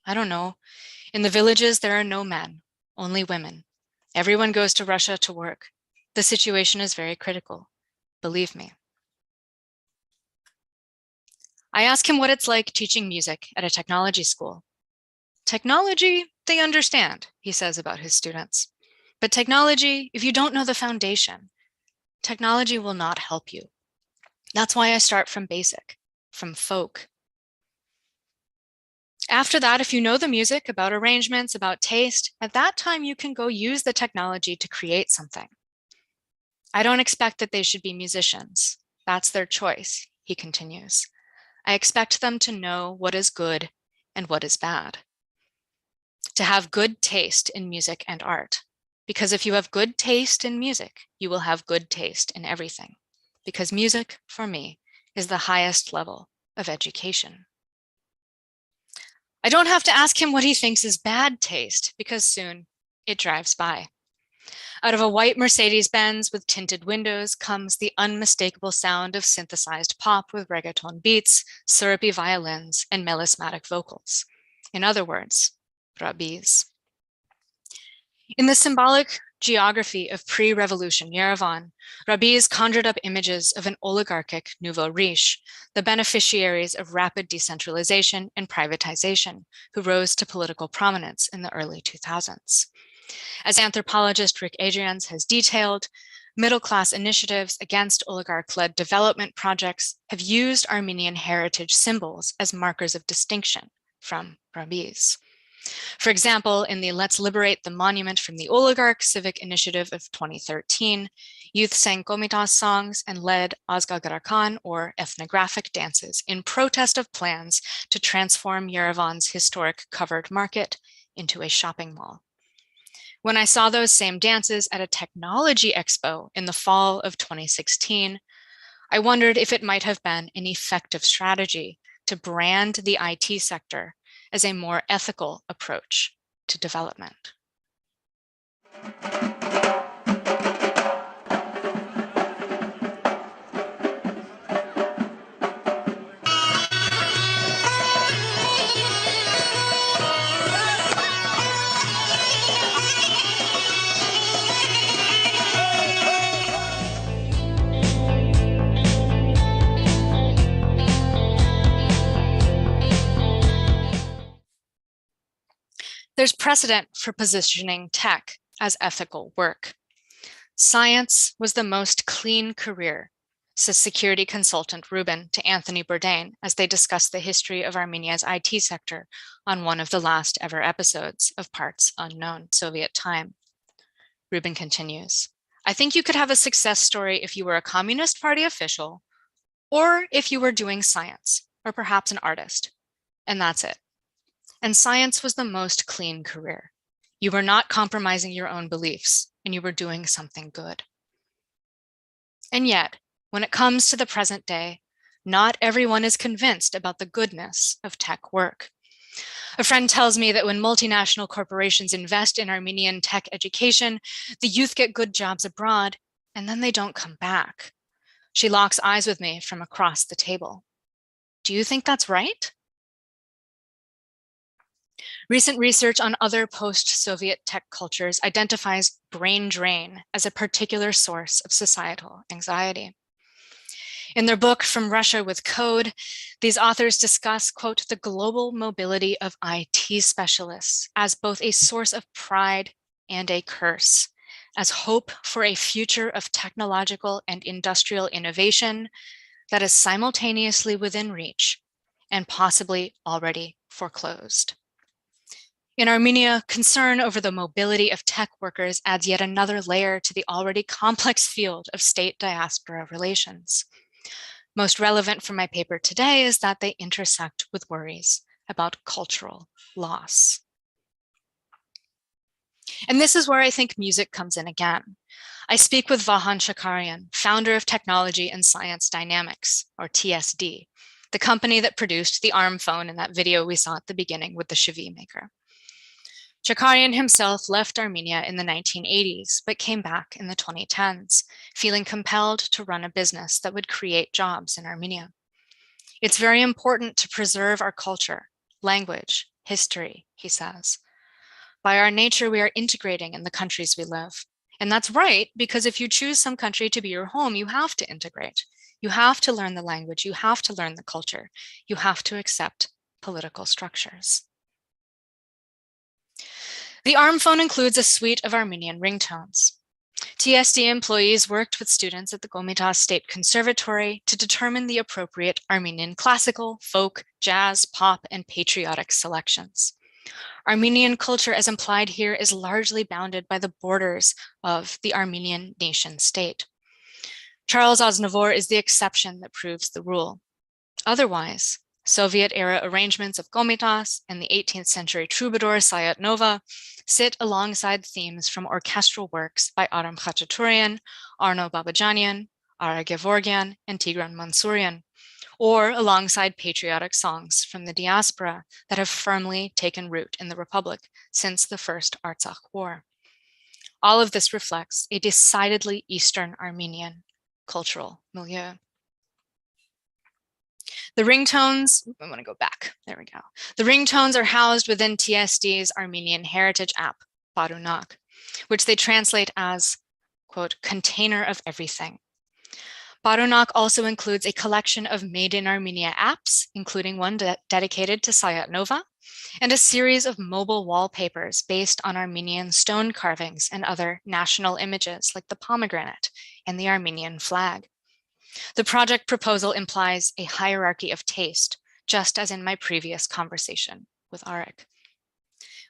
Speaker 2: I don't know. In the villages, there are no men, only women. Everyone goes to Russia to work. The situation is very critical, believe me. I ask him what it's like teaching music at a technology school. Technology, they understand, he says about his students. But technology, if you don't know the foundation, technology will not help you. That's why I start from basic, from folk. After that, if you know the music, about arrangements, about taste, at that time you can go use the technology to create something. I don't expect that they should be musicians. That's their choice, he continues. I expect them to know what is good and what is bad. To have good taste in music and art. Because if you have good taste in music, you will have good taste in everything. Because music, for me, is the highest level of education. I don't have to ask him what he thinks is bad taste, because soon it drives by. Out of a white Mercedes-Benz with tinted windows comes the unmistakable sound of synthesized pop with reggaeton beats, syrupy violins, and melismatic vocals. In other words, rabis. In the symbolic geography of pre-revolution Yerevan, rabis conjured up images of an oligarchic nouveau riche, the beneficiaries of rapid decentralization and privatization, who rose to political prominence in the early 2000s. As anthropologist Rick Adrians has detailed, middle-class initiatives against oligarch-led development projects have used Armenian heritage symbols as markers of distinction from rabis. For example, in the Let's Liberate the Monument from the Oligarch civic initiative of 2013, youth sang komitas songs and led Azgagarakan, or ethnographic dances, in protest of plans to transform Yerevan's historic covered market into a shopping mall. When I saw those same dances at a technology expo in the fall of 2016, I wondered if it might have been an effective strategy to brand the IT sector as a more ethical approach to development. There's precedent for positioning tech as ethical work. Science was the most clean career says security consultant Ruben to Anthony Bourdain as they discuss the history of Armenia's IT sector on one of the last ever episodes of Parts Unknown Soviet Time. Ruben continues, I think you could have a success story if you were a Communist Party official, or if you were doing science, or perhaps an artist, and that's it. And science was the most clean career. You were not compromising your own beliefs, and you were doing something good. And yet, when it comes to the present day, not everyone is convinced about the goodness of tech work. A friend tells me that when multinational corporations invest in Armenian tech education, the youth get good jobs abroad, and then they don't come back. She locks eyes with me from across the table. Do you think that's right? Recent research on other post-Soviet tech cultures identifies brain drain as a particular source of societal anxiety. In their book, From Russia with Code, these authors discuss, quote, the global mobility of IT specialists as both a source of pride and a curse, as hope for a future of technological and industrial innovation that is simultaneously within reach and possibly already foreclosed. In Armenia, concern over the mobility of tech workers adds yet another layer to the already complex field of state-diaspora relations. Most relevant for my paper today is that they intersect with worries about cultural loss. And this is where I think music comes in again. I speak with Vahan Shakarian, founder of Technology and Science Dynamics, or TSD, the company that produced the ARM phone in that video we saw at the beginning with the Chevi maker. Shakarian himself left Armenia in the 1980s, but came back in the 2010s, feeling compelled to run a business that would create jobs in Armenia. It's very important to preserve our culture, language, history, he says. By our nature, we are integrating in the countries we live. And that's right, because if you choose some country to be your home, you have to integrate. You have to learn the language, you have to learn the culture, you have to accept political structures. The ARM phone includes a suite of Armenian ringtones. TSD employees worked with students at the Komitas State Conservatory to determine the appropriate Armenian classical, folk, jazz, pop, and patriotic selections. Armenian culture, as implied here, is largely bounded by the borders of the Armenian nation state. Charles Aznavour is the exception that proves the rule. Otherwise, Soviet-era arrangements of Komitas and the 18th century troubadour Sayat Nova sit alongside themes from orchestral works by Aram Khachaturian, Arno Babajanian, Ara Gevorgian, and Tigran Mansourian, or alongside patriotic songs from the diaspora that have firmly taken root in the Republic since the First Artsakh War. All of this reflects a decidedly Eastern Armenian cultural milieu. The ringtones, I want to go back, there we go. The ringtones are housed within TSD's Armenian heritage app, Barunak, which they translate as, quote, container of everything. Barunak also includes a collection of Made in Armenia apps, including one dedicated to Sayat Nova, and a series of mobile wallpapers based on Armenian stone carvings and other national images like the pomegranate and the Armenian flag. The project proposal implies a hierarchy of taste, just as in my previous conversation with Arik.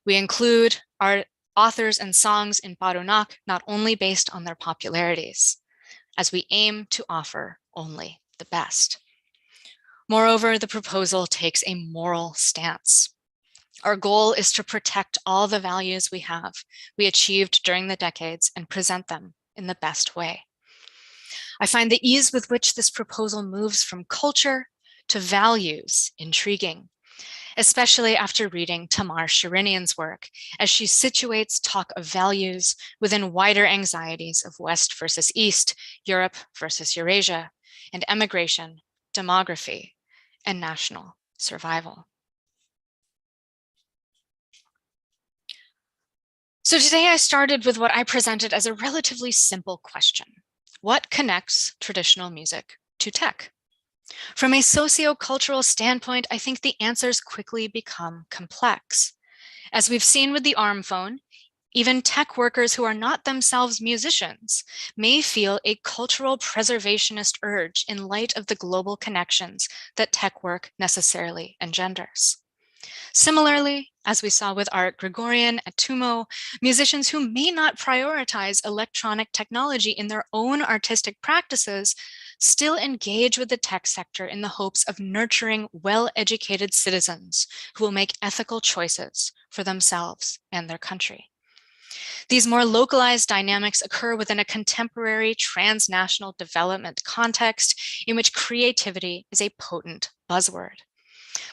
Speaker 2: We include our authors and songs in Barunak not only based on their popularities, as we aim to offer only the best. Moreover, the proposal takes a moral stance. Our goal is to protect all the values we achieved during the decades and present them in the best way. I find the ease with which this proposal moves from culture to values intriguing, especially after reading Tamar Shirinian's work, as she situates talk of values within wider anxieties of West versus East, Europe versus Eurasia, and emigration, demography, and national survival. So today I started with what I presented as a relatively simple question. What connects traditional music to tech? From a socio-cultural standpoint, I think the answers quickly become complex. As we've seen with the ARM phone, even tech workers who are not themselves musicians may feel a cultural preservationist urge in light of the global connections that tech work necessarily engenders. Similarly, as we saw with Art Grigorian at TUMO, musicians who may not prioritize electronic technology in their own artistic practices still engage with the tech sector in the hopes of nurturing well-educated citizens who will make ethical choices for themselves and their country. These more localized dynamics occur within a contemporary transnational development context in which creativity is a potent buzzword.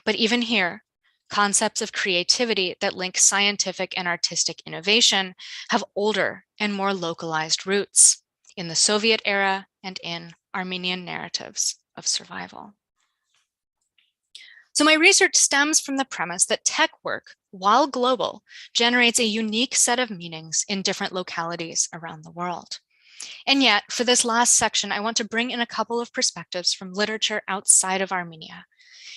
Speaker 2: But even here, concepts of creativity that link scientific and artistic innovation have older and more localized roots in the Soviet era and in Armenian narratives of survival. So my research stems from the premise that tech work, while global, generates a unique set of meanings in different localities around the world. And yet, for this last section, I want to bring in a couple of perspectives from literature outside of Armenia,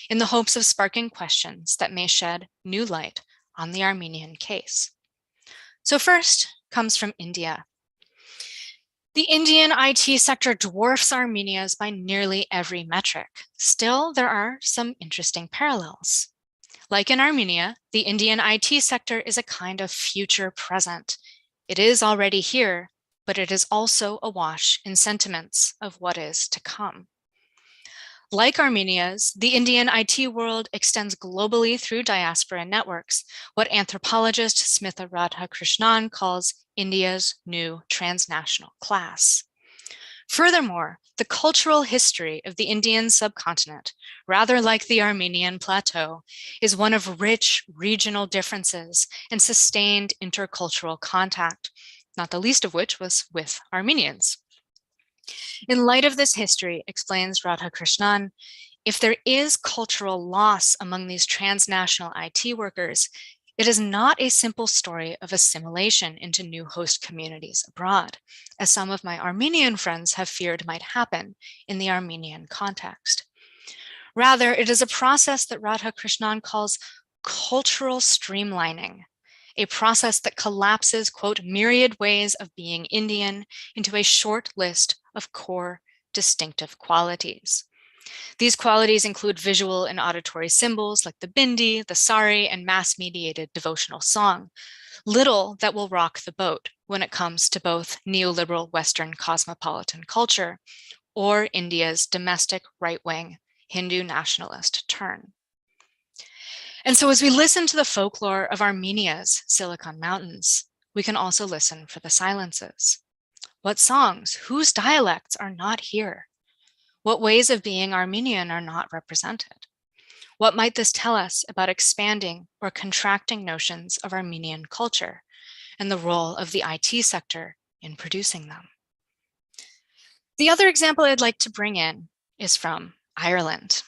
Speaker 2: in the hopes of sparking questions that may shed new light on the Armenian case. So first comes from India. The Indian IT sector dwarfs Armenia's by nearly every metric. Still, there are some interesting parallels. Like in Armenia, the Indian IT sector is a kind of future present. It is already here, but it is also awash in sentiments of what is to come. Like Armenia's, the Indian IT world extends globally through diaspora networks, what anthropologist Smitha Radhakrishnan calls India's new transnational class. Furthermore, the cultural history of the Indian subcontinent, rather like the Armenian plateau, is one of rich regional differences and sustained intercultural contact, not the least of which was with Armenians. In light of this history, explains Radhakrishnan, if there is cultural loss among these transnational IT workers, it is not a simple story of assimilation into new host communities abroad, as some of my Armenian friends have feared might happen in the Armenian context. Rather, it is a process that Radhakrishnan calls cultural streamlining, a process that collapses, quote, myriad ways of being Indian into a short list of core distinctive qualities. These qualities include visual and auditory symbols like the bindi, the sari, and mass-mediated devotional song, little that will rock the boat when it comes to both neoliberal Western cosmopolitan culture or India's domestic right-wing Hindu nationalist turn. And so as we listen to the folklore of Armenia's Silicon Mountains, we can also listen for the silences. What songs, whose dialects are not here? What ways of being Armenian are not represented? What might this tell us about expanding or contracting notions of Armenian culture and the role of the IT sector in producing them? The other example I'd like to bring in is from Ireland.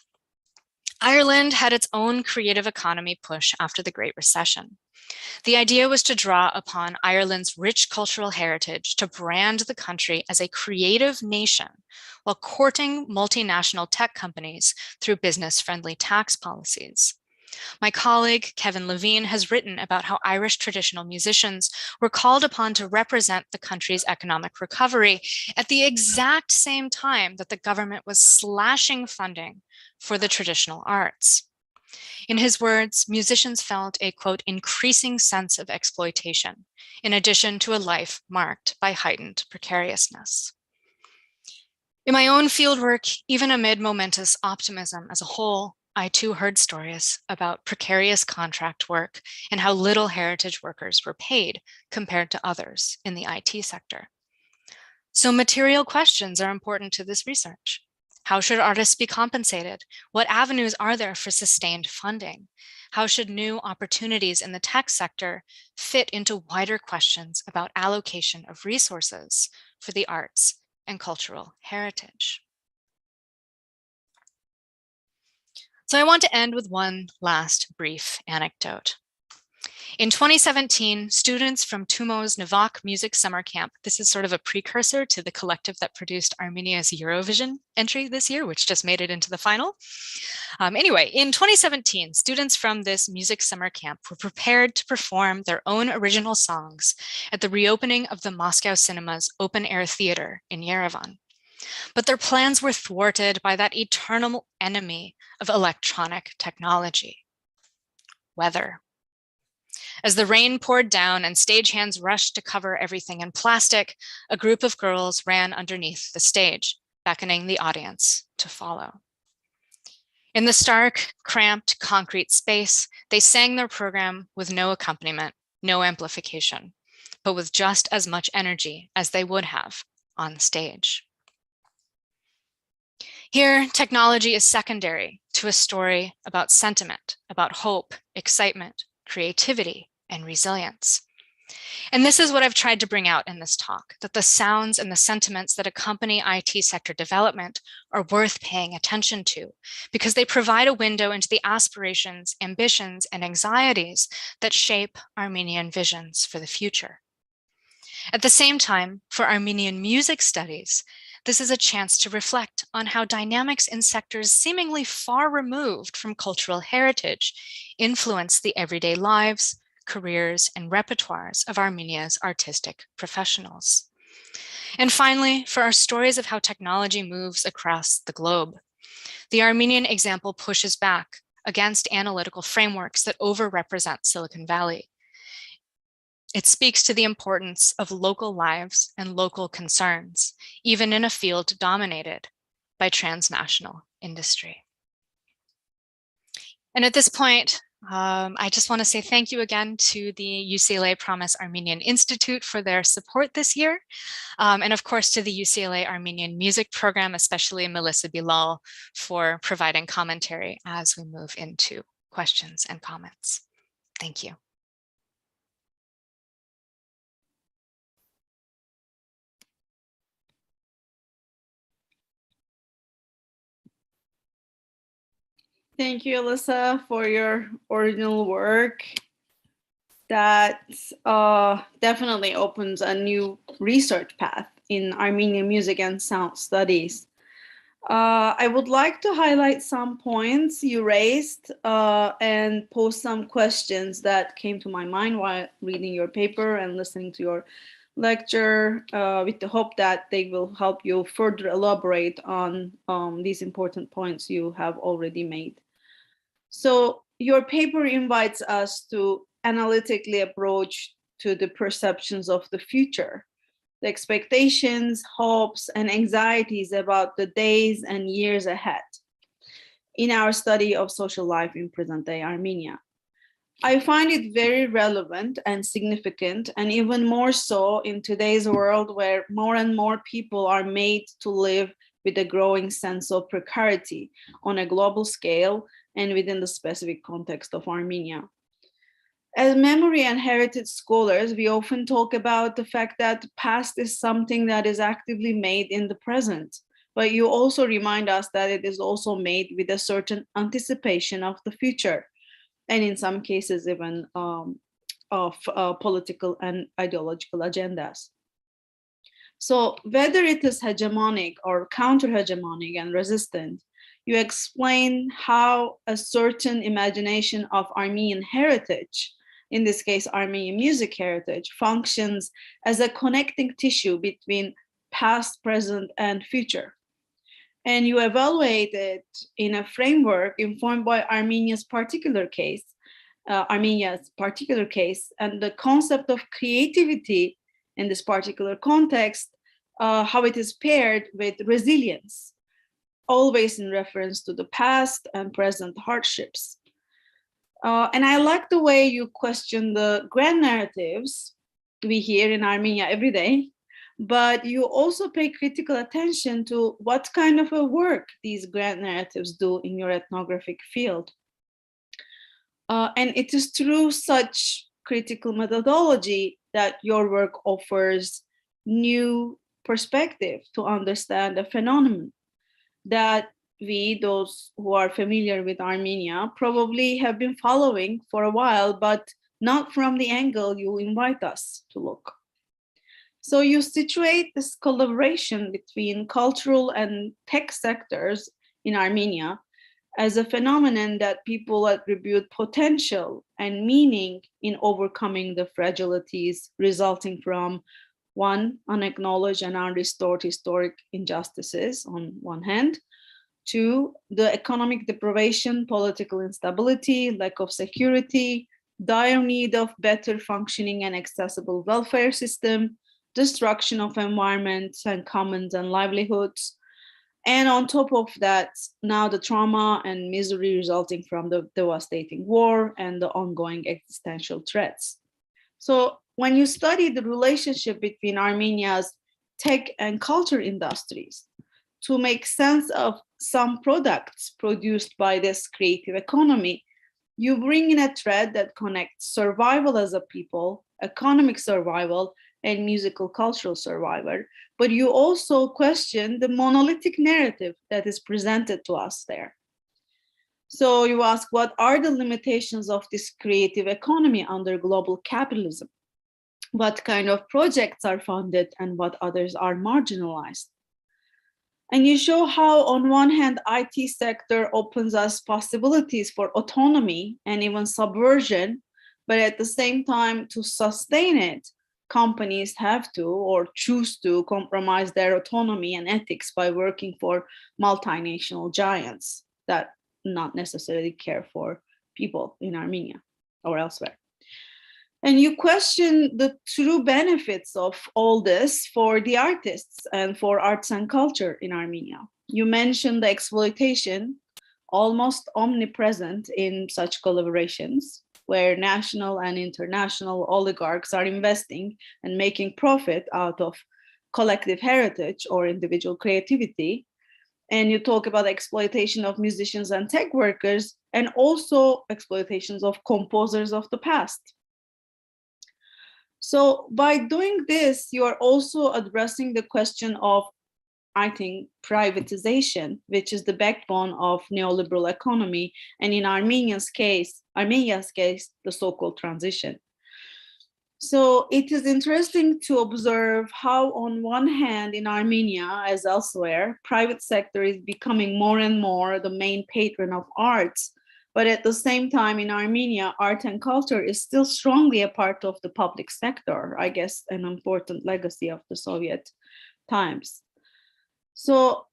Speaker 2: Ireland had its own creative economy push after the Great Recession. The idea was to draw upon Ireland's rich cultural heritage to brand the country as a creative nation while courting multinational tech companies through business-friendly tax policies. My colleague, Kevin Levine, has written about how Irish traditional musicians were called upon to represent the country's economic recovery at the exact same time that the government was slashing funding for the traditional arts. In his words, musicians felt a, quote, increasing sense of exploitation, in addition to a life marked by heightened precariousness. In my own fieldwork, even amid momentous optimism as a whole, I too heard stories about precarious contract work and how little heritage workers were paid compared to others in the IT sector. So material questions are important to this research. How should artists be compensated? What avenues are there for sustained funding? How should new opportunities in the tech sector fit into wider questions about allocation of resources for the arts and cultural heritage? So I want to end with one last brief anecdote. In 2017, students from Tumo's Nivak Music Summer Camp, this is sort of a precursor to the collective that produced Armenia's Eurovision entry this year, which just made it into the final. Anyway, in 2017, students from this music summer camp were prepared to perform their own original songs at the reopening of the Moscow Cinema's open-air theater in Yerevan. But their plans were thwarted by that eternal enemy of electronic technology: weather. As the rain poured down and stagehands rushed to cover everything in plastic, a group of girls ran underneath the stage, beckoning the audience to follow. In the stark, cramped concrete space, they sang their program with no accompaniment, no amplification, but with just as much energy as they would have on stage. Here, technology is secondary to a story about sentiment, about hope, excitement, creativity, and resilience. And this is what I've tried to bring out in this talk, that the sounds and the sentiments that accompany IT sector development are worth paying attention to, because they provide a window into the aspirations, ambitions, and anxieties that shape Armenian visions for the future. At the same time, for Armenian music studies, this is a chance to reflect on how dynamics in sectors seemingly far removed from cultural heritage influence the everyday lives, careers, and repertoires of Armenia's artistic professionals. And finally, for our stories of how technology moves across the globe, the Armenian example pushes back against analytical frameworks that overrepresent Silicon Valley. It speaks to the importance of local lives and local concerns, even in a field dominated by transnational industry. And at this point, I just want to say thank you again to the UCLA Promise Armenian Institute for their support this year. And of course to the UCLA Armenian Music Program, especially Melissa Bilal, for providing commentary as we move into questions and comments. Thank you.
Speaker 6: Thank you, Alyssa, for your original work. That definitely opens a new research path in Armenian music and sound studies. I would like to highlight some points you raised and pose some questions that came to my mind while reading your paper and listening to your lecture, with the hope that they will help you further elaborate on these important points you have already made. So your paper invites us to analytically approach to the perceptions of the future, the expectations, hopes, and anxieties about the days and years ahead in our study of social life in present-day Armenia. I find it very relevant and significant, and even more so in today's world where more and more people are made to live with a growing sense of precarity on a global scale and within the specific context of Armenia. As memory and heritage scholars, we often talk about the fact that the past is something that is actively made in the present, but you also remind us that it is also made with a certain anticipation of the future, and in some cases even of political and ideological agendas. So whether it is hegemonic or counter-hegemonic and resistant, you explain how a certain imagination of Armenian heritage, in this case Armenian music heritage, functions as a connecting tissue between past, present, and future. And you evaluate it in a framework informed by Armenia's particular case, and the concept of creativity in this particular context, how it is paired with resilience, always in reference to the past and present hardships. And I like the way you question the grand narratives we hear in Armenia every day, but you also pay critical attention to what kind of a work these grand narratives do in your ethnographic field. And it is through such critical methodology that your work offers new perspective to understand a phenomenon that we, those who are familiar with Armenia, probably have been following for a while, but not from the angle you invite us to look. So you situate this collaboration between cultural and tech sectors in Armenia as a phenomenon that people attribute potential and meaning in overcoming the fragilities resulting from, one, unacknowledged and unrestored historic injustices on one hand, two, the economic deprivation, political instability, lack of security, dire need of better functioning and accessible welfare system, destruction of environments and commons and livelihoods. And on top of that, now the trauma and misery resulting from the devastating war and the ongoing existential threats. So when you study the relationship between Armenia's tech and culture industries to make sense of some products produced by this creative economy, you bring in a thread that connects survival as a people, economic survival, and musical cultural survival, but you also question the monolithic narrative that is presented to us there. So you ask, what are the limitations of this creative economy under global capitalism? What kind of projects are funded and what others are marginalized? And you show how on one hand, IT sector opens us possibilities for autonomy and even subversion, but at the same time, to sustain it, companies have to or choose to compromise their autonomy and ethics by working for multinational giants that not necessarily care for people in Armenia or elsewhere. And you question the true benefits of all this for the artists and for arts and culture in Armenia. You mentioned the exploitation, almost omnipresent in such collaborations, where national and international oligarchs are investing and making profit out of collective heritage or individual creativity. And you talk about exploitation of musicians and tech workers, and also exploitations of composers of the past. So by doing this, you are also addressing the question of, I think, privatization, which is the backbone of neoliberal economy, and in Armenia's case, the so-called transition. So it is interesting to observe how on one hand in Armenia, as elsewhere, private sector is becoming more and more the main patron of arts, but at the same time in Armenia, art and culture is still strongly a part of the public sector, I guess an important legacy of the Soviet times. So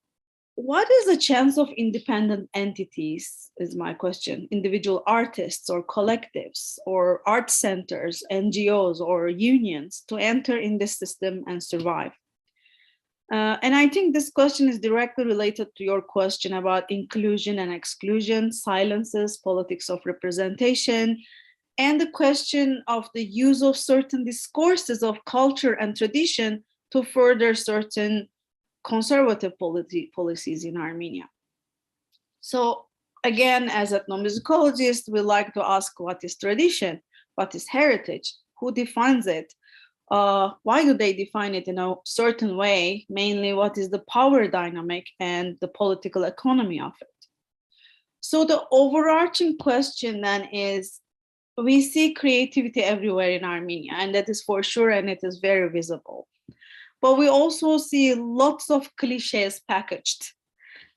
Speaker 6: what is the chance of independent entities, is my question, individual artists or collectives or art centers, NGOs or unions to enter in this system and survive? And I think this question is directly related to your question about inclusion and exclusion, silences, politics of representation, and the question of the use of certain discourses of culture and tradition to further certain conservative policies in Armenia. So again, as ethnomusicologists, we like to ask, what is tradition? What is heritage? Who defines it? Why do they define it in a certain way? Mainly, what is the power dynamic and the political economy of it? So the overarching question then is, we see creativity everywhere in Armenia, and that is for sure, and it is very visible. But we also see lots of cliches packaged.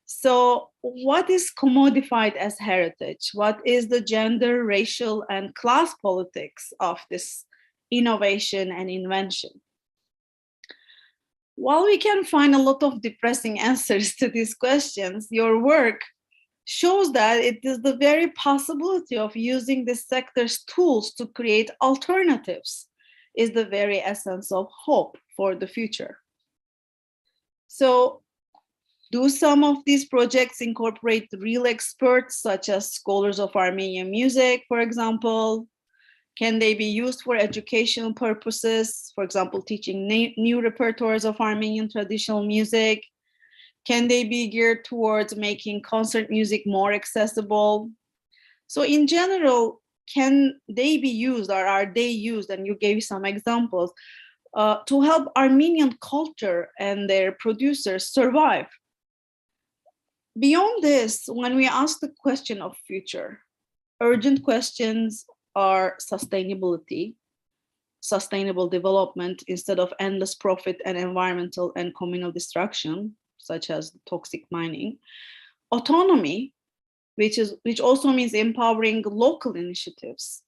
Speaker 6: So what is commodified as heritage? What is the gender, racial, and class politics of this innovation and invention? While we can find a lot of depressing answers to these questions, your work shows that it is the very possibility of using this sector's tools to create alternatives is the very essence of hope for the future. So, do some of these projects incorporate real experts, such as scholars of Armenian music, for example? Can they be used for educational purposes, for example, teaching new repertoires of Armenian traditional music? Can they be geared towards making concert music more accessible? So in general, can they be used, or are they used, and you gave some examples, to help Armenian culture and their producers survive? Beyond this, when we ask the question of future, urgent questions are sustainability, sustainable development instead of endless profit and environmental and communal destruction, such as toxic mining, autonomy, which also means empowering local initiatives,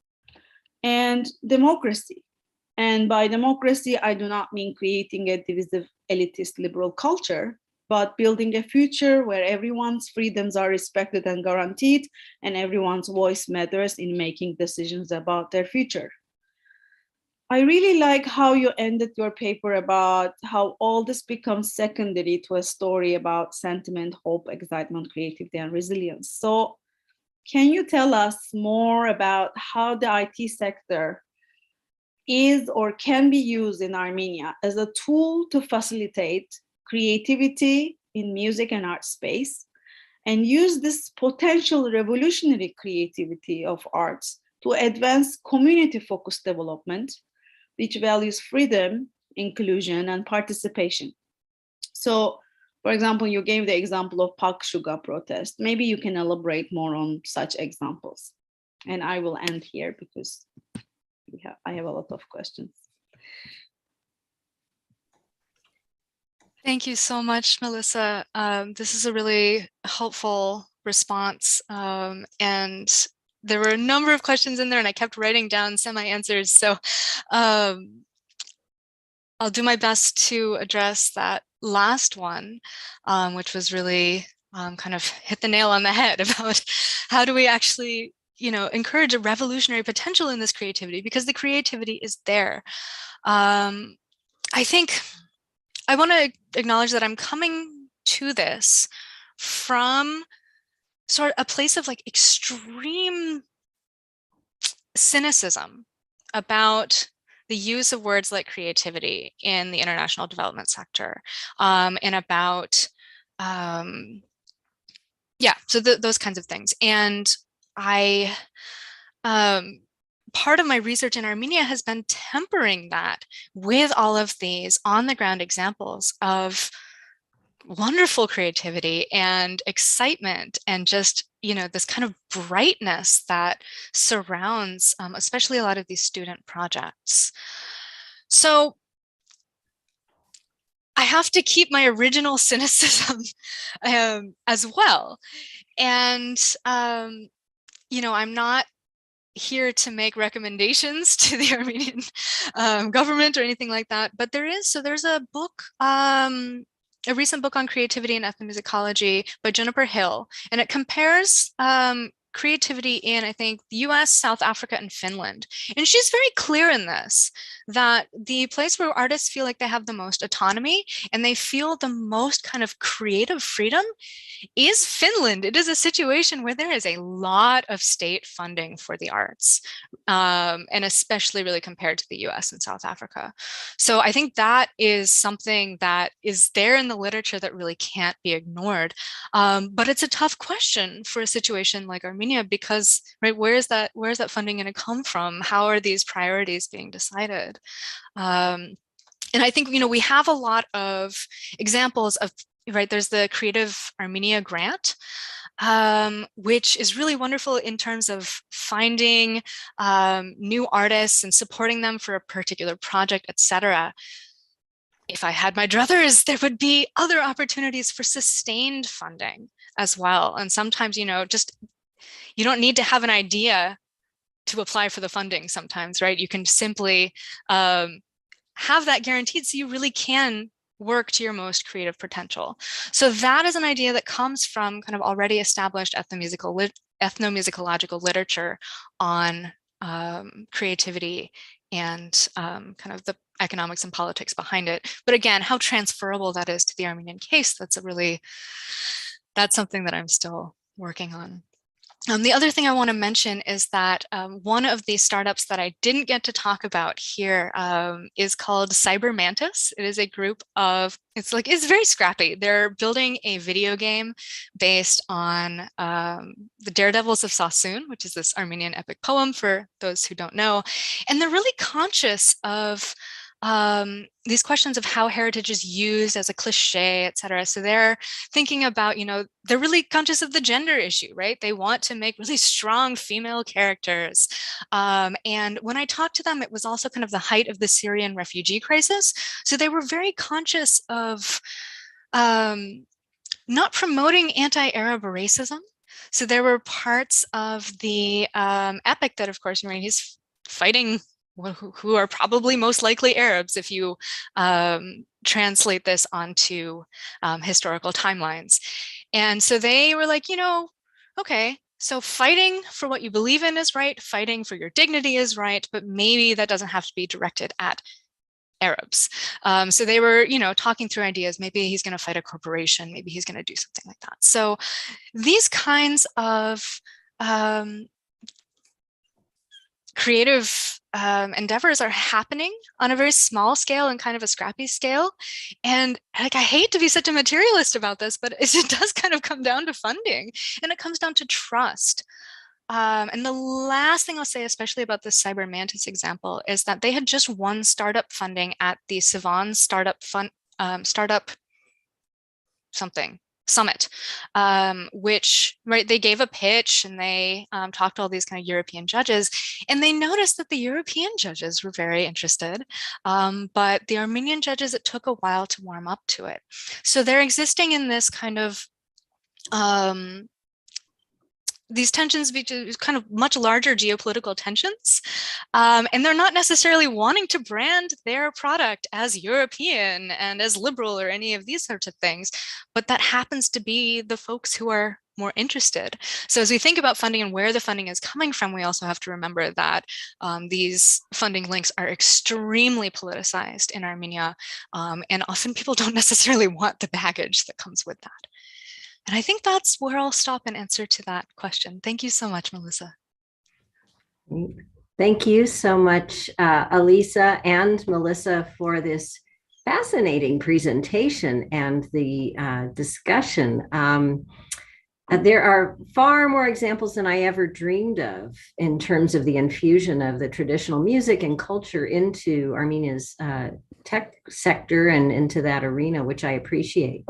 Speaker 6: and democracy. And by democracy, I do not mean creating a divisive, elitist liberal culture, but building a future where everyone's freedoms are respected and guaranteed, and everyone's voice matters in making decisions about their future. I really like how you ended your paper about how all this becomes secondary to a story about sentiment, hope, excitement, creativity, and resilience. So can you tell us more about how the IT sector is or can be used in Armenia as a tool to facilitate creativity in music and art space, and use this potential revolutionary creativity of arts to advance community-focused development, which values freedom, inclusion, and participation? So, for example, you gave the example of Pak Shuga protest. Maybe you can elaborate more on such examples. And I will end here because I have a lot of questions.
Speaker 2: Thank you so much, Melissa. This is a really helpful response. And there were a number of questions in there, and I kept writing down semi-answers. So I'll do my best to address that last one, which was really kind of hit the nail on the head about how do we actually, encourage a revolutionary potential in this creativity, because the creativity is there. I think I want to acknowledge that I'm coming to this from sort of a place of like extreme cynicism about the use of words like creativity in the international development sector, and about, so those kinds of things. And part of my research in Armenia has been tempering that with all of these on-the-ground examples of wonderful creativity and excitement and just, this kind of brightness that surrounds, especially a lot of these student projects. So I have to keep my original cynicism as well. And, I'm not here to make recommendations to the Armenian government or anything like that, but there's a book, a recent book on creativity and ethnomusicology by Juniper Hill, and it compares creativity in, I think, the US, South Africa, and Finland. And she's very clear in this, that the place where artists feel like they have the most autonomy and they feel the most kind of creative freedom is Finland. It is a situation where there is a lot of state funding for the arts, and especially really compared to the US and South Africa. So I think that is something that is there in the literature that really can't be ignored. But it's a tough question for a situation like Armenia, because where is that funding going to come from? How are these priorities being decided? And I think, we have a lot of examples of, there's the Creative Armenia grant, which is really wonderful in terms of finding new artists and supporting them for a particular project, etc. If I had my druthers, there would be other opportunities for sustained funding as well. And sometimes, you don't need to have an idea to apply for the funding sometimes, right? You can simply have that guaranteed, so you really can work to your most creative potential. So that is an idea that comes from kind of already established ethnomusicological literature on creativity and kind of the economics and politics behind it. But again, how transferable that is to the Armenian case, that's something that I'm still working on. The other thing I want to mention is that one of the startups that I didn't get to talk about here is called Cyber Mantis. It is a group of, it's very scrappy. They're building a video game based on the Daredevils of Sassoon, which is this Armenian epic poem for those who don't know. And they're really conscious of these questions of how heritage is used as a cliche, et cetera. So they're thinking about, they're really conscious of the gender issue, right? They want to make really strong female characters. And when I talked to them, it was also kind of the height of the Syrian refugee crisis. So they were very conscious of not promoting anti-Arab racism. So there were parts of the epic that, of course, he's fighting who are probably most likely Arabs if you translate this onto historical timelines. And so they were like, okay, so fighting for what you believe in is right, fighting for your dignity is right, but maybe that doesn't have to be directed at Arabs. So they were, talking through ideas. Maybe he's going to fight a corporation. Maybe he's going to do something like that. So these kinds of creative endeavors are happening on a very small scale and kind of a scrappy scale. And I hate to be such a materialist about this, but it does kind of come down to funding, and it comes down to trust. And the last thing I'll say, especially about this Cyber Mantis example, is that they had just won startup funding at the Savan Startup Summit, which they gave a pitch, and they talked to all these kind of European judges, and they noticed that the European judges were very interested, but the Armenian judges, it took a while to warm up to it. So they're existing in this kind of these tensions between kind of much larger geopolitical tensions. And they're not necessarily wanting to brand their product as European and as liberal or any of these sorts of things, but that happens to be the folks who are more interested. So as we think about funding and where the funding is coming from, we also have to remember that these funding links are extremely politicized in Armenia, and often people don't necessarily want the baggage that comes with that. And I think that's where I'll stop and answer to that question. Thank you so much, Melissa.
Speaker 1: Thank you so much, Elisa and Melissa, for this fascinating presentation and the discussion. There are far more examples than I ever dreamed of in terms of the infusion of the traditional music and culture into Armenia's tech sector and into that arena, which I appreciate.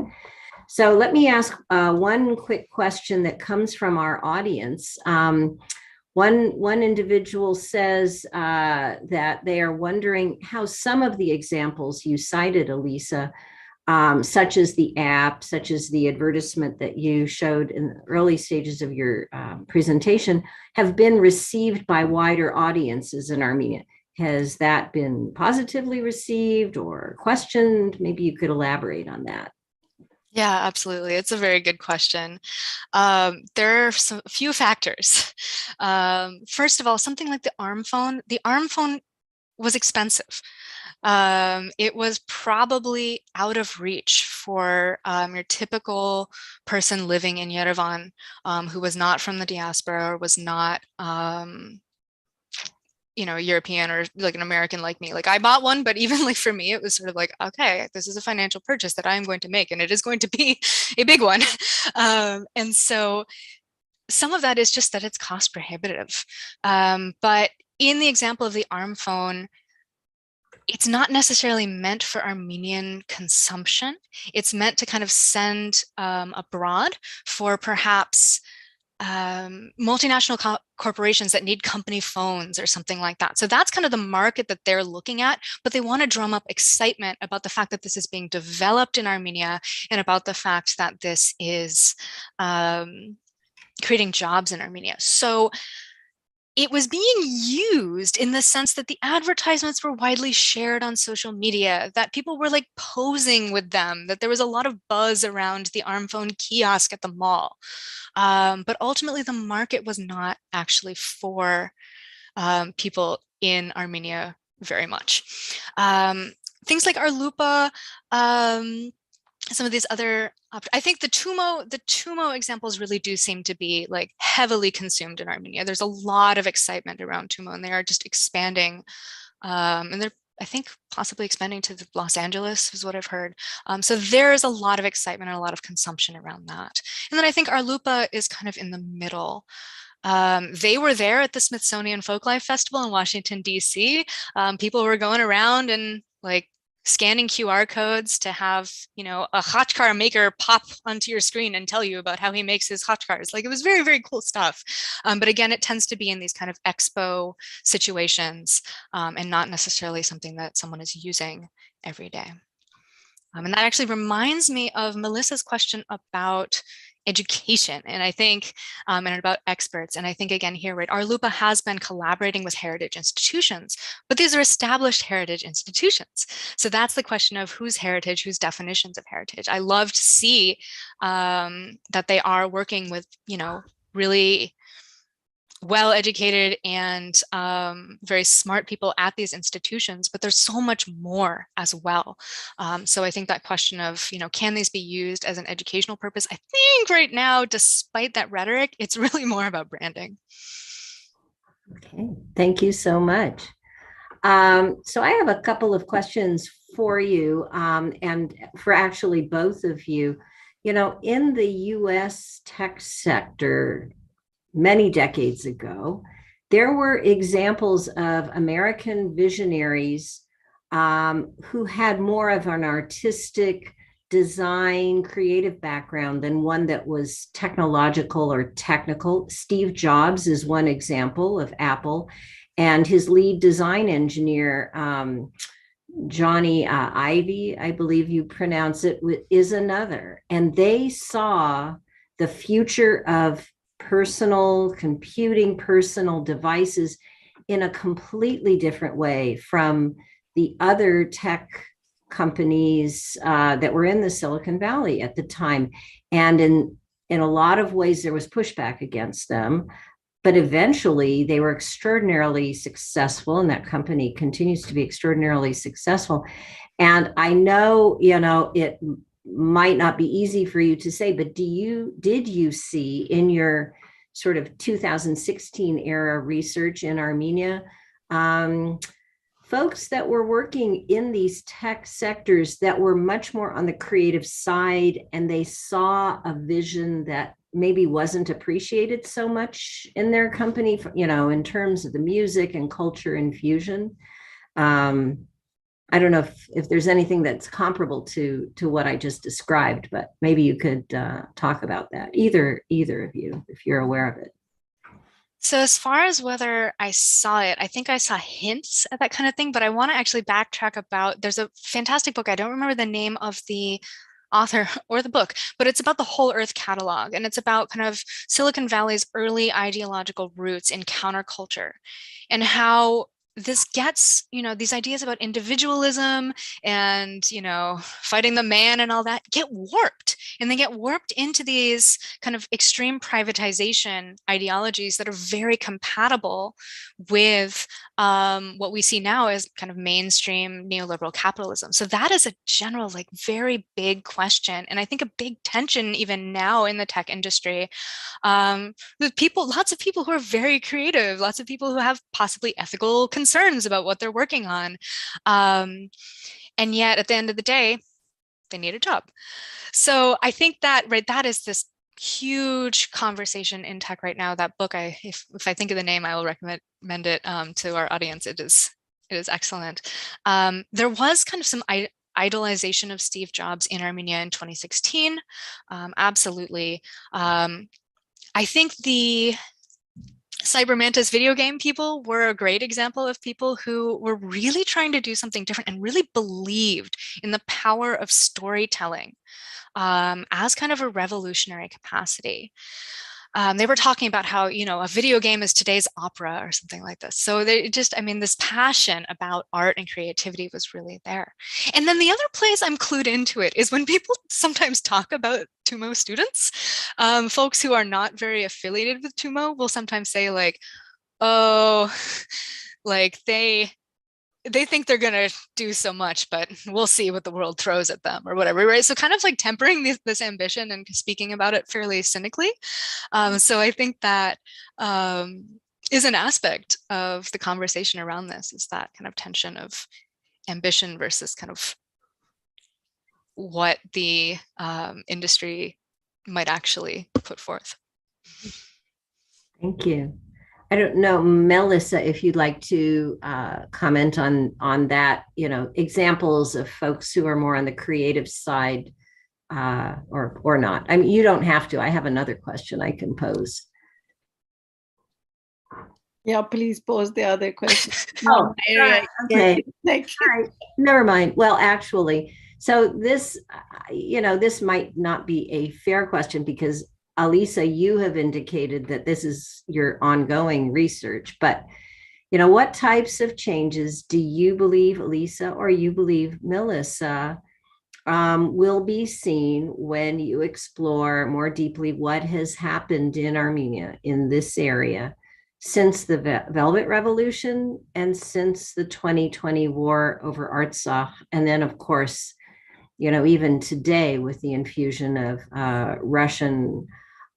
Speaker 1: So let me ask one quick question that comes from our audience. One individual says that they are wondering how some of the examples you cited, Elisa, such as the app, such as the advertisement that you showed in the early stages of your presentation, have been received by wider audiences in Armenia. Has that been positively received or questioned? Maybe you could elaborate on that.
Speaker 2: Yeah, absolutely. It's a very good question. There are a few factors. First of all, something like the ARM phone. The ARM phone was expensive. It was probably out of reach for your typical person living in Yerevan who was not from the diaspora or was not European or like an American like me. Like I bought one, but even like for me, it was sort of like, okay, this is a financial purchase that I'm going to make, and it is going to be a big one. And so some of that is just that it's cost prohibitive. But in the example of the ARM phone, it's not necessarily meant for Armenian consumption. It's meant to kind of send abroad for perhaps multinational corporations that need company phones or something like that. So that's kind of the market that they're looking at, but they want to drum up excitement about the fact that this is being developed in Armenia and about the fact that this is creating jobs in Armenia. So it was being used in the sense that the advertisements were widely shared on social media, that people were like posing with them, that there was a lot of buzz around the ARM phone kiosk at the mall. But ultimately, the market was not actually for people in Armenia very much. Things like Arlupa, some of these other, I think the Tumo examples really do seem to be like heavily consumed in Armenia. There's a lot of excitement around Tumo, and they are just expanding, and they're, I think, possibly expanding to Los Angeles is what I've heard. So there's a lot of excitement and a lot of consumption around that. And then I think Arlupa is kind of in the middle. They were there at the Smithsonian Folklife Festival in Washington, D.C. People were going around and like scanning QR codes to have, you know, a hotchkar maker pop onto your screen and tell you about how he makes his hotchkars. Like, it was very, very cool stuff. But again, it tends to be in these kind of expo situations, and not necessarily something that someone is using every day. And that actually reminds me of Melissa's question about education, and I think, and about experts. And I think, again, here, right, Arlupa has been collaborating with heritage institutions, but these are established heritage institutions. So that's the question of whose heritage, whose definitions of heritage. I love to see that they are working with, you know, really well-educated and very smart people at these institutions, but there's so much more as well. So I think that question of, you know, can these be used as an educational purpose? I think right now, despite that rhetoric, it's really more about branding.
Speaker 1: Okay, thank you so much. So I have a couple of questions for you, and for actually both of you. You know, in the US tech sector, many decades ago, there were examples of American visionaries who had more of an artistic design, creative background than one that was technological or technical. Steve Jobs is one example of Apple, and his lead design engineer, Johnny Ivy, I believe you pronounce it, is another. And they saw the future of personal computing, personal devices in a completely different way from the other tech companies that were in the Silicon Valley at the time. And in a lot of ways, there was pushback against them. But eventually, they were extraordinarily successful, and that company continues to be extraordinarily successful. And I know, you know, it might not be easy for you to say, but did you see in your sort of 2016 era research in Armenia, folks that were working in these tech sectors that were much more on the creative side, and they saw a vision that maybe wasn't appreciated so much in their company, you know, in terms of the music and culture infusion? I don't know if there's anything that's comparable to what I just described, but maybe you could talk about that, either of you, if you're aware of it.
Speaker 2: So as far as whether I saw it, I think I saw hints at that kind of thing, but I want to actually backtrack about, there's a fantastic book. I don't remember the name of the author or the book, but it's about the Whole Earth Catalog. And it's about kind of Silicon Valley's early ideological roots in counterculture and how this gets, you know, these ideas about individualism and, you know, fighting the man and all that get warped, and they get warped into these kind of extreme privatization ideologies that are very compatible with what we see now as kind of mainstream neoliberal capitalism. So that is a general, like, very big question. And I think a big tension even now in the tech industry, with people, lots of people who are very creative, lots of people who have possibly ethical concerns about what they're working on. And yet at the end of the day, they need a job. So I think that, right, that is this huge conversation in tech right now. That book, if I think of the name, I will recommend it to our audience. It is excellent. There was kind of some idolization of Steve Jobs in Armenia in 2016. Absolutely. I think the Mantis video game people were a great example of people who were really trying to do something different and really believed in the power of storytelling as kind of a revolutionary capacity. They were talking about how, you know, a video game is today's opera or something like this. So they just, I mean, this passion about art and creativity was really there. And then the other place I'm clued into it is when people sometimes talk about TUMO students, folks who are not very affiliated with TUMO will sometimes say, like, oh, like they think they're going to do so much, but we'll see what the world throws at them or whatever, right? So kind of like tempering this ambition and speaking about it fairly cynically. So I think that is an aspect of the conversation around this, is that kind of tension of ambition versus kind of what the industry might actually put forth.
Speaker 1: Thank you. I don't know, Melissa, if you'd like to comment on that, examples of folks who are more on the creative side, or not. I mean, you don't have to. I have another question I can pose.
Speaker 6: Yeah, please pose the other question.
Speaker 1: Oh, okay. All right. Never mind. Well, actually, so this, this might not be a fair question because Alisa, you have indicated that this is your ongoing research, but what types of changes do you believe, Alisa, or you believe, Melissa, will be seen when you explore more deeply what has happened in Armenia in this area since the Velvet Revolution and since the 2020 war over Artsakh, and then, of course, even today with the infusion of Russian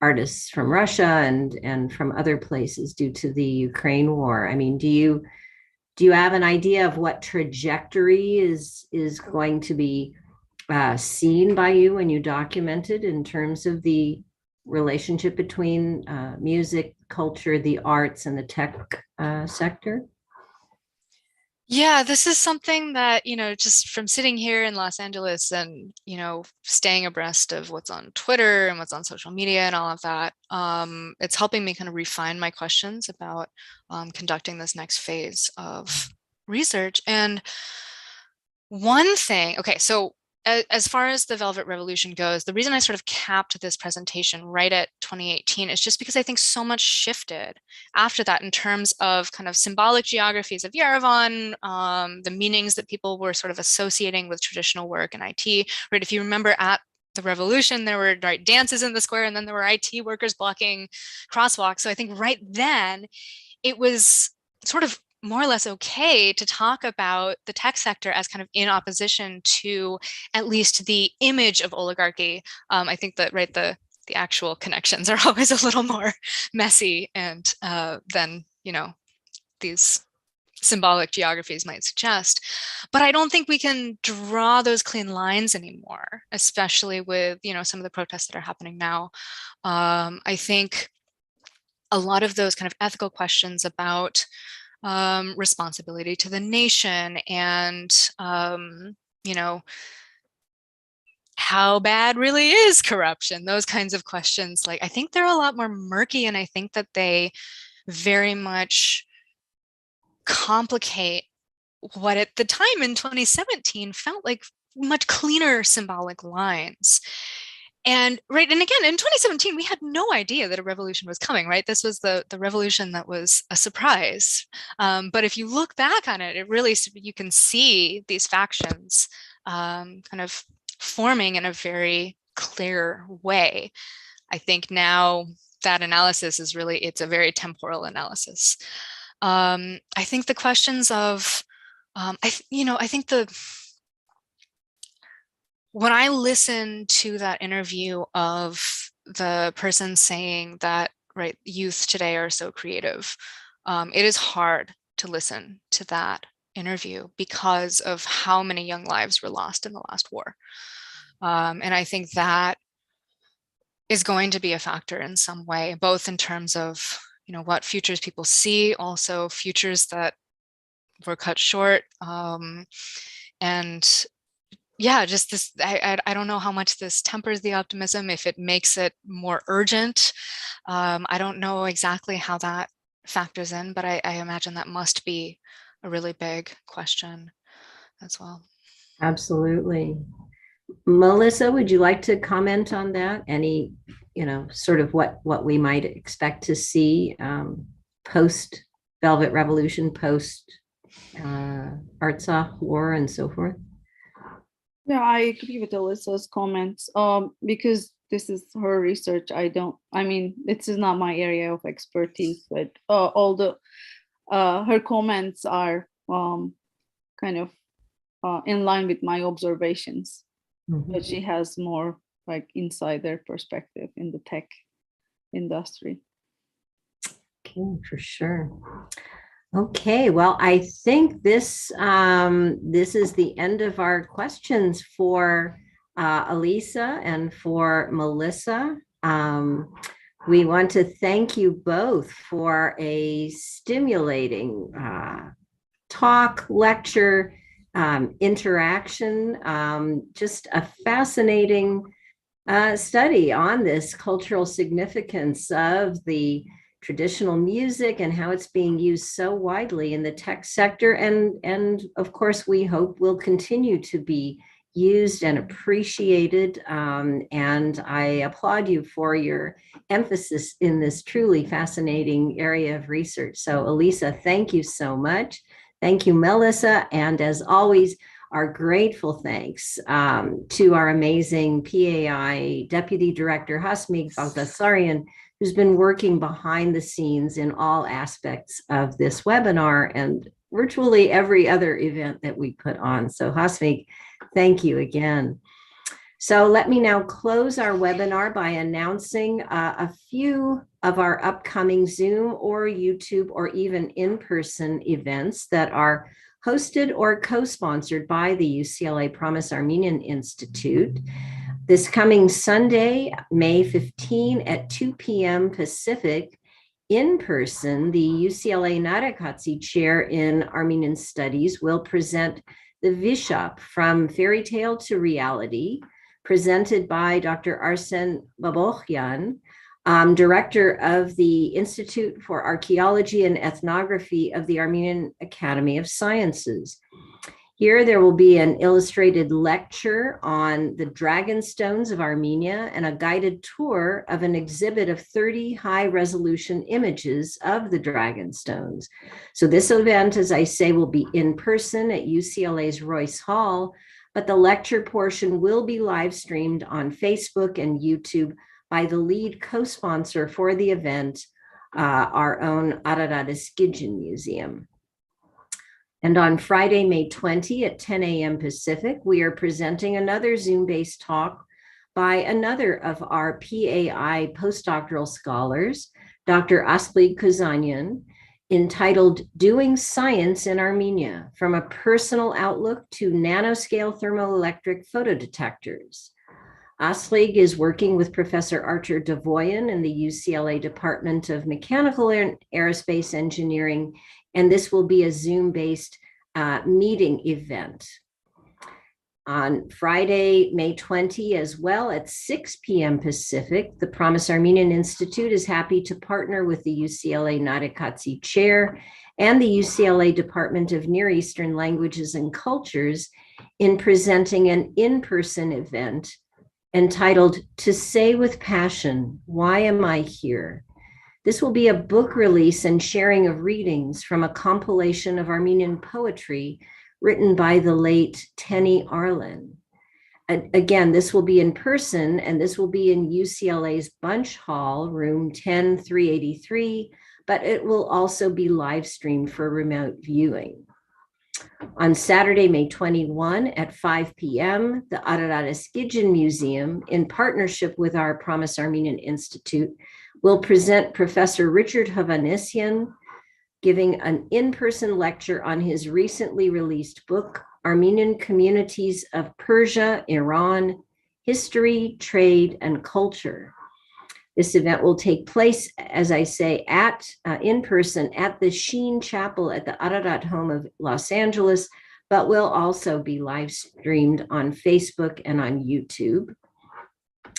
Speaker 1: artists from Russia and from other places due to the Ukraine war. I mean, do you have an idea of what trajectory is going to be seen by you when you document it in terms of the relationship between music, culture, the arts, and the tech sector?
Speaker 2: Yeah, this is something that, just from sitting here in Los Angeles and, staying abreast of what's on Twitter and what's on social media and all of that, it's helping me kind of refine my questions about conducting this next phase of research. And one thing, okay, so as far as the Velvet Revolution goes, the reason I sort of capped this presentation right at 2018 is just because I think so much shifted after that in terms of kind of symbolic geographies of Yerevan, the meanings that people were sort of associating with traditional work and IT, right? If you remember at the revolution, there were dances in the square, and then there were IT workers blocking crosswalks. So I think right then it was sort of more or less okay to talk about the tech sector as kind of in opposition to at least the image of oligarchy. I think that the actual connections are always a little more messy and than these symbolic geographies might suggest. But I don't think we can draw those clean lines anymore, especially with some of the protests that are happening now. I think a lot of those kind of ethical questions about responsibility to the nation and how bad really is corruption, those kinds of questions, I think they're a lot more murky, and I think that they very much complicate what at the time in 2017 felt like much cleaner symbolic lines. And again, in 2017, we had no idea that a revolution was coming, right? This was the revolution that was a surprise. But if you look back on it, you can see these factions kind of forming in a very clear way. I think now that analysis is it's a very temporal analysis. I think the questions of, I think when I listen to that interview of the person saying that, youth today are so creative, it is hard to listen to that interview because of how many young lives were lost in the last war. And I think that is going to be a factor in some way, both in terms of, what futures people see, also futures that were cut short. And yeah, just this, I don't know how much this tempers the optimism, if it makes it more urgent. I don't know exactly how that factors in, but I imagine that must be a really big question as well.
Speaker 1: Absolutely. Melissa, would you like to comment on that? Any, sort of what we might expect to see post Velvet Revolution, post Artsakh war, and so forth?
Speaker 6: Yeah, I agree with Alyssa's comments. Because this is her research. This is not my area of expertise, but although her comments are kind of in line with my observations, but she has more insider perspective in the tech industry.
Speaker 1: Okay, for sure. Okay, well, I think this is the end of our questions for Alisa and for Melissa. We want to thank you both for a stimulating talk, lecture, interaction, just a fascinating study on this cultural significance of the traditional music and how it's being used so widely in the tech sector. And of course, we hope will continue to be used and appreciated. And I applaud you for your emphasis in this truly fascinating area of research. So Elisa, thank you so much. Thank you, Melissa. And as always, our grateful thanks to our amazing PAI Deputy Director, Hasmik Baltasarian, who's been working behind the scenes in all aspects of this webinar and virtually every other event that we put on. So Hasmik, thank you again. So let me now close our webinar by announcing a few of our upcoming Zoom or YouTube or even in-person events that are hosted or co-sponsored by the UCLA Promise Armenian Institute. This coming Sunday, May 15 at 2 p.m. Pacific, in person, the UCLA Narakatsi Chair in Armenian Studies will present the Vishap From Fairy Tale to Reality, presented by Dr. Arsen Babokhyan, Director of the Institute for Archaeology and Ethnography of the Armenian Academy of Sciences. Here, there will be an illustrated lecture on the dragon stones of Armenia and a guided tour of an exhibit of 30 high-resolution images of the dragon stones. So this event, as I say, will be in person at UCLA's Royce Hall, but the lecture portion will be live streamed on Facebook and YouTube by the lead co-sponsor for the event, our own Ararat Eskidjan Museum. And on Friday, May 20 at 10 a.m. Pacific, we are presenting another Zoom-based talk by another of our PAI postdoctoral scholars, Dr. Asli Kuzanyan, entitled Doing Science in Armenia, From a Personal Outlook to Nanoscale Thermoelectric Photodetectors. Aslig is working with Professor Archer Devoyan in the UCLA Department of Mechanical and Aerospace Engineering, and this will be a Zoom-based meeting event. On Friday, May 20 as well at 6 p.m. Pacific, the Promise Armenian Institute is happy to partner with the UCLA Narakatsi Chair and the UCLA Department of Near Eastern Languages and Cultures in presenting an in-person event entitled To Say with Passion, Why Am I Here? This will be a book release and sharing of readings from a compilation of Armenian poetry written by the late Tenny Arlen. Again, this will be in person, and this will be in UCLA's Bunch Hall, room 10383, but it will also be live streamed for remote viewing. On Saturday, May 21 at 5 p.m., the Ararat Eskidjan Museum, in partnership with our Promise Armenian Institute, will present Professor Richard Havanesian giving an in-person lecture on his recently released book, Armenian Communities of Persia, Iran, History, Trade, and Culture. This event will take place, as I say, in person at the Sheen Chapel at the Ararat Home of Los Angeles, but will also be live streamed on Facebook and on YouTube.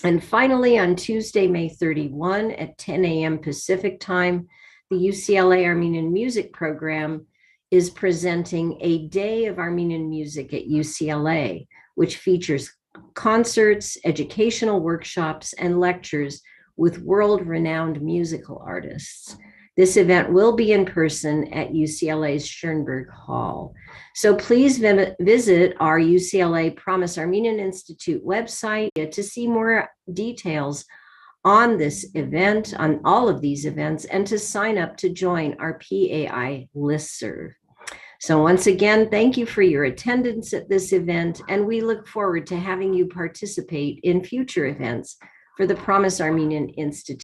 Speaker 1: And finally, on Tuesday, May 31 at 10 a.m. Pacific time, the UCLA Armenian Music Program is presenting a day of Armenian music at UCLA, which features concerts, educational workshops, and lectures with world-renowned musical artists. This event will be in person at UCLA's Schoenberg Hall. So please visit our UCLA Promise Armenian Institute website to see more details on this event, on all of these events, and to sign up to join our PAI listserv. So once again, thank you for your attendance at this event, and we look forward to having you participate in future events for the Promise Armenian Institute.